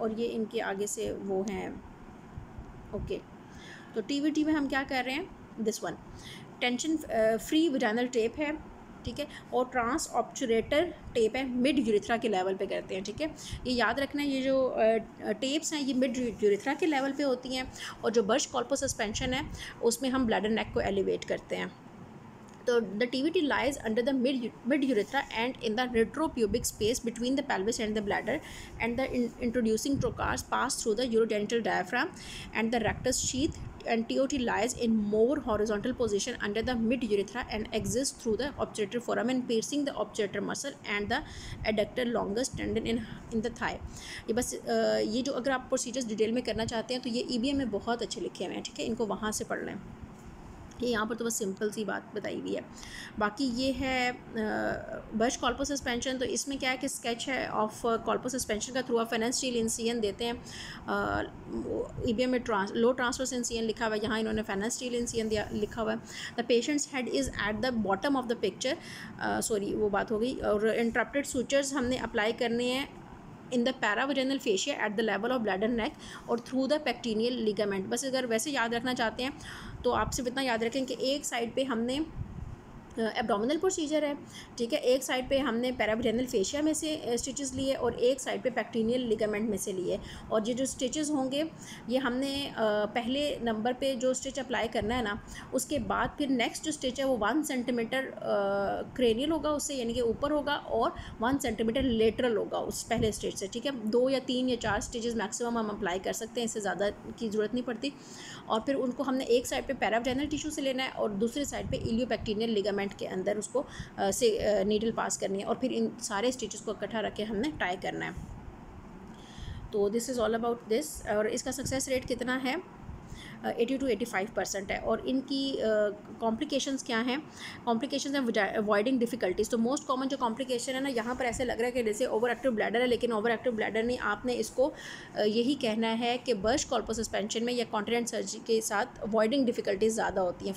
और ये इनके आगे से वो हैं, ओके। तो TVT में हम क्या कर रहे हैं, this one tension free vaginal tape है, ठीक है, और ट्रांस ऑब्चुरेटर टेप है, मिड यूरिथ्रा के लेवल पे करते हैं, ठीक है। ये याद रखना है, ये जो टेप्स हैं ये मिड यूरिथ्रा के लेवल पे होती हैं, और जो बर्च-कॉर्पो सस्पेंशन है उसमें हम ब्लैडर नेक को एलिवेट करते हैं। तो the TVT lies under the mid urethra and in the retropubic space between the pelvis and the bladder, and the introducing trocars pass through the urogenital diaphragm and the rectus sheath, and TOT lies in more horizontal position under the mid urethra and exists through the obturator foramen piercing the obturator muscle and the adductor longus tendon in the thigh। ये बस ये जो अगर आप procedures detail में करना चाहते हैं तो ये EBM में बहुत अच्छे लिखे हुए हैं, ठीक है, इनको वहाँ से पढ़ लें। ये यहाँ पर तो बस सिंपल सी बात बताई हुई है। बाकी ये है बर्च-कॉर्पो सस्पेंशन, तो इसमें क्या है कि स्केच है ऑफ कॉर्पो सस्पेंशन का थ्रू फेनेंस स्टील इंसियन देते हैं। EBM में लो ट्रांसवर्स इंसियन लिखा हुआ है, यहाँ इन्होंने फेनेंस स्टील इंसियन दिया लिखा हुआ है। The patients head is at the bottom of the picture, sorry वो बात हो गई। और इंटरप्टेड सूचर्स हमने अप्लाई करने हैं in the paravaginal fascia at the level of bladder neck और थ्रू द पेक्टिनियल लिगामेंट। बस अगर वैसे याद रखना चाहते हैं तो आप सिर्फ इतना याद रखें कि एक साइड पे हमने एब्डोमिनल प्रोसीजर है, ठीक है, एक साइड पे हमने पैरावजाइनल फेशिया में से स्टिचेस लिए और एक साइड पे पेक्टिनियल लिगामेंट में से लिए। और ये जो स्टिचेस होंगे ये हमने पहले नंबर पे जो स्टिच अप्लाई करना है ना, उसके बाद फिर नेक्स्ट जो स्टिच है वो 1 सेंटीमीटर क्रेनियल होगा उससे, यानी कि ऊपर होगा, और 1 सेंटीमीटर लेटरल होगा उस पहले स्टिच से, ठीक है। 2 या 3 या 4 स्टिचेस मैक्सिमम हम अप्लाई कर सकते हैं, इससे ज़्यादा की ज़रूरत नहीं पड़ती। और फिर उनको हमने एक साइड पे पैरावजाइनल टिश्यू से लेना है और दूसरी साइड पे इलियोपेक्टिनियल लिगामेंट के अंदर उसको से नीडल पास करनी है, और फिर इन सारे स्टिचेस को इकट्ठा रख के हमने टाई करना है। तो this is all about this. और इसका सक्सेस रेट कितना है, 80 to 85% है। और इनकी कॉम्प्लिकेशंस क्या हैं, कॉम्प्लिकेशंस हैं अवॉइडिंग डिफ़िकल्टीज़। तो मोस्ट कॉमन जो कॉम्प्लिकेशन है ना, यहाँ पर ऐसे लग रहा है कि जैसे ओवर एक्टिव ब्लैडर है, लेकिन ओवर एक्टिव ब्लैडर नहीं, आपने इसको यही कहना है कि बर्च-कॉर्पो सस्पेंशन में या कॉन्टिनेंट सर्जरी के साथ अवॉइडिंग डिफ़िकल्टीज़ ज़्यादा होती हैं।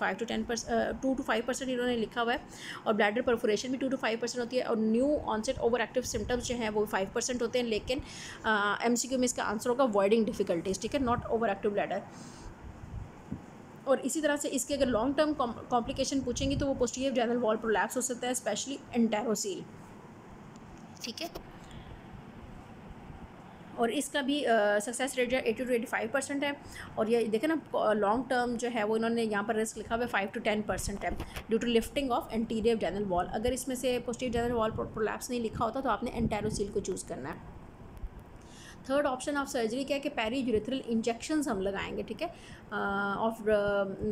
2 to 5% इन्होंने लिखा हुआ है, और ब्लैडर परफोरेशन भी 2 to 5% होती है, और new onset over active symptoms जो हैं वो 5% होते हैं। लेकिन MCQ में इसका आंसर होगा अवॉइडिंग डिफ़िकल्टीज़, ठीक है, नॉट ओवर एक्टिव ब्लैडर। और इसी तरह से इसके अगर लॉन्ग टर्म कॉम्प्लिकेशन पूछेंगे तो वो पोस्टीरियर वजाइनल वॉल प्रोलैप्स हो सकता है, स्पेशली एंटेरोसील, ठीक है। और इसका भी सक्सेस रेट जो है 80 to 85% है। और ये देखें ना, लॉन्ग टर्म जो है वो इन्होंने यहाँ पर रिस्क लिखा हुआ है 5 to 10% है, due to lifting of anterior vaginal wall. अगर इसमें से पोस्टीरियर वजाइनल वॉल प्रोलैप्स नहीं लिखा होता तो आपने एंटेरोसील को चूज़ करना है। थर्ड ऑप्शन ऑफ सर्जरी क्या है कि पेरी यूरिथ्रल इंजेक्शंस हम लगाएंगे, ठीक है, of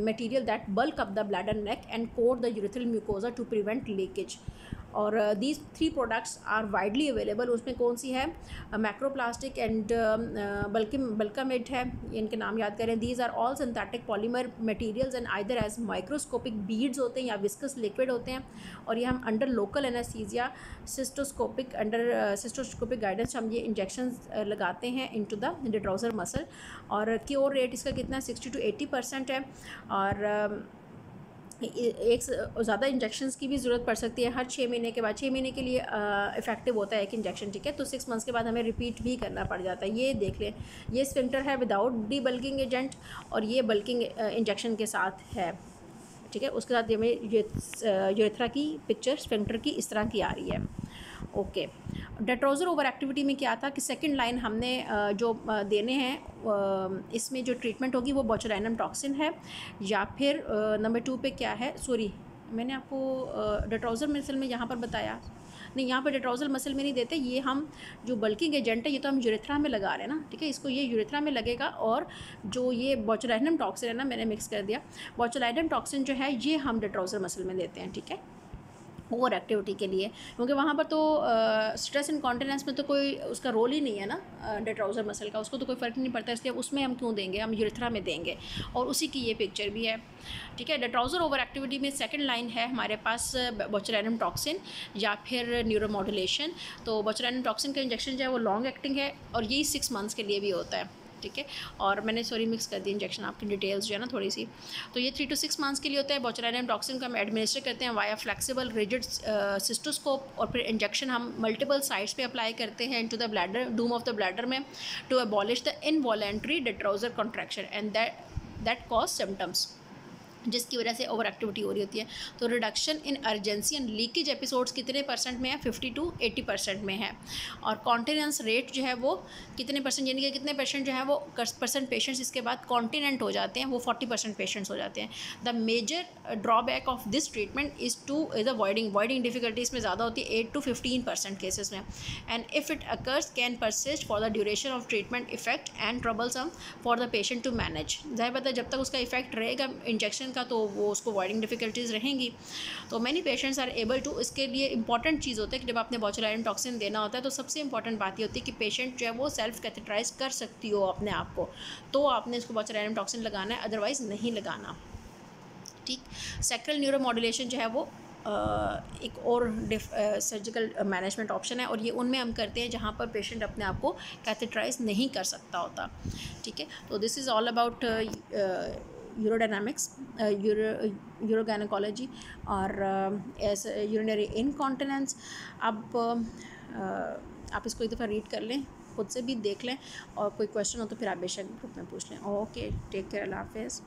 material that bulk up the bladder neck and coat the urethral mucosa to prevent leakage. और these 3 products are widely available. उसमें कौन सी है, मैक्रोप्लास्टिक एंड बल्कामेड है, इनके नाम याद करें। These are all synthetic polymer materials and either as microscopic beads होते हैं या विस्कस लिक्विड होते हैं। और ये हम अंडर लोकल एनेस्थीसिया सिस्टोस्कोपिक गाइडेंस हम ये इंजेक्शन लगाते हैं इनटू द डिट्राउजर मसल। और क्योर रेट इसका कितना 60 to 80% है। और एक ज़्यादा इंजेक्शंस की भी ज़रूरत पड़ सकती है हर 6 महीने के बाद। 6 महीने के लिए इफ़ेक्टिव होता है एक इंजेक्शन, ठीक है, तो 6 मंथ्स के बाद हमें रिपीट भी करना पड़ जाता है। ये देख लें, ये स्फिंक्टर है विदाउट डी बल्किंग एजेंट, और ये बल्किंग इंजेक्शन के साथ है, ठीक है। उसके साथ हमें यूरेथ्रा की पिक्चर स्फिंक्टर की इस तरह की आ रही है, ओके। डेट्रोजर ओवर एक्टिविटी में क्या था कि सेकंड लाइन हमने जो देने हैं, इसमें जो ट्रीटमेंट होगी वो बोचुलिनम टॉक्सिन है, या फिर नंबर 2 पे क्या है, सॉरी मैंने आपको डेट्रोजर मसल में यहाँ पर बताया नहीं, यहाँ पर डेट्रोजल मसल में नहीं देते, ये हम जो बल्किंग एजेंट है ये तो हम यूरेथ्रा में लगा रहे हैं ना, ठीक है, इसको ये यूरेथ्रा में लगेगा। और जो ये बोचुलिनम टॉक्सिन है ना, मैंने मिक्स कर दिया, बोचुलिनम टॉक्सिन जो है ये हम डेट्रोजल मसल में देते हैं, ठीक है। ओवर एक्टिविटी के लिए, क्योंकि वहाँ पर तो स्ट्रेस इनकॉन्टिनेंस में तो कोई उसका रोल ही नहीं है ना डेट्राउजर मसल का, उसको तो कोई फ़र्क नहीं पड़ता, इसलिए उसमें हम क्यों देंगे, हम यूरेथ्रा में देंगे। और उसी की ये पिक्चर भी है, ठीक है। डेट्राउजर ओवर एक्टिविटी में सेकंड लाइन है हमारे पास बोचुलिनम टॉक्सिन या फिर न्यूरोमॉड्यूलेशन। तो बोचुलिनम टॉक्सिन का इंजेक्शन जो है वो लॉन्ग एक्टिंग है और यही 6 मंथ्स के लिए भी होता है, ठीक है। और मैंने सॉरी मिक्स कर दी इंजेक्शन, आपकी डिटेल्स जो है ना थोड़ी सी। तो ये 3 to 6 मंथ्स के लिए होता है। बोचुलिनम टॉक्सिन को हम एडमिनिस्टर करते हैं वाया फ्लेक्सिबल रिजिड सिस्टोस्कोप, और फिर इंजेक्शन हम मल्टीपल साइट्स पे अप्लाई करते हैं into the bladder, dome of the bladder में, to abolish the involuntary detrusor contraction and that cause symptoms, जिसकी वजह से ओवर एक्टिविटी हो रही होती है। तो reduction in urgency and leakage episodes कितने % में है, 50 to 80% में है। और कॉन्टिनेंस रेट जो है वो कितने %, यानी कि कितने % जो है वो % पेशेंट्स इसके बाद कॉन्टिनेंट हो जाते हैं, वो 40% पेशेंट्स हो जाते हैं। The major drawback of this treatment is voiding difficulty इसमें ज़्यादा होती है 8 to 15% केसेस में। And if it occurs can persist for the duration of treatment effect and troublesome for the patient to manage. ज़ाहिर बात है जब तक उसका इफेक्ट रहेगा इंजेक्शन का, तो वो उसको वॉइडिंग डिफिकल्टीज़ रहेंगी। तो many patients are able to, इसके लिए इंपॉर्टेंट चीज़ होता है कि जब आपने बोचुलिनम टॉक्सिन देना होता है तो सबसे इंपॉर्टेंट बात ये होती है कि पेशेंट जो है वो सेल्फ कैथेटराइज कर सकती हो अपने आप को, तो आपने इसको बोचुलिनम टॉक्सिन लगाना है, अदरवाइज़ नहीं लगाना, ठीक। सैक्रल न्यूरोमॉड्यूलेशन जो है वो एक और सर्जिकल मैनेजमेंट ऑप्शन है, और ये उनमें हम करते हैं जहाँ पर पेशेंट अपने आप को कैथेटराइज नहीं कर सकता होता, ठीक है। तो this is all about urodynamics, urogynaecology और यूरिनरी इनकॉन्टिनेंस। अब आप इसको एक दफ़ा रीड कर लें, खुद से भी देख लें, और कोई क्वेश्चन हो तो फिर आप बेशक ग्रुप में पूछ लें। ओके, टेक केयर, अल्लाह हाफिज़।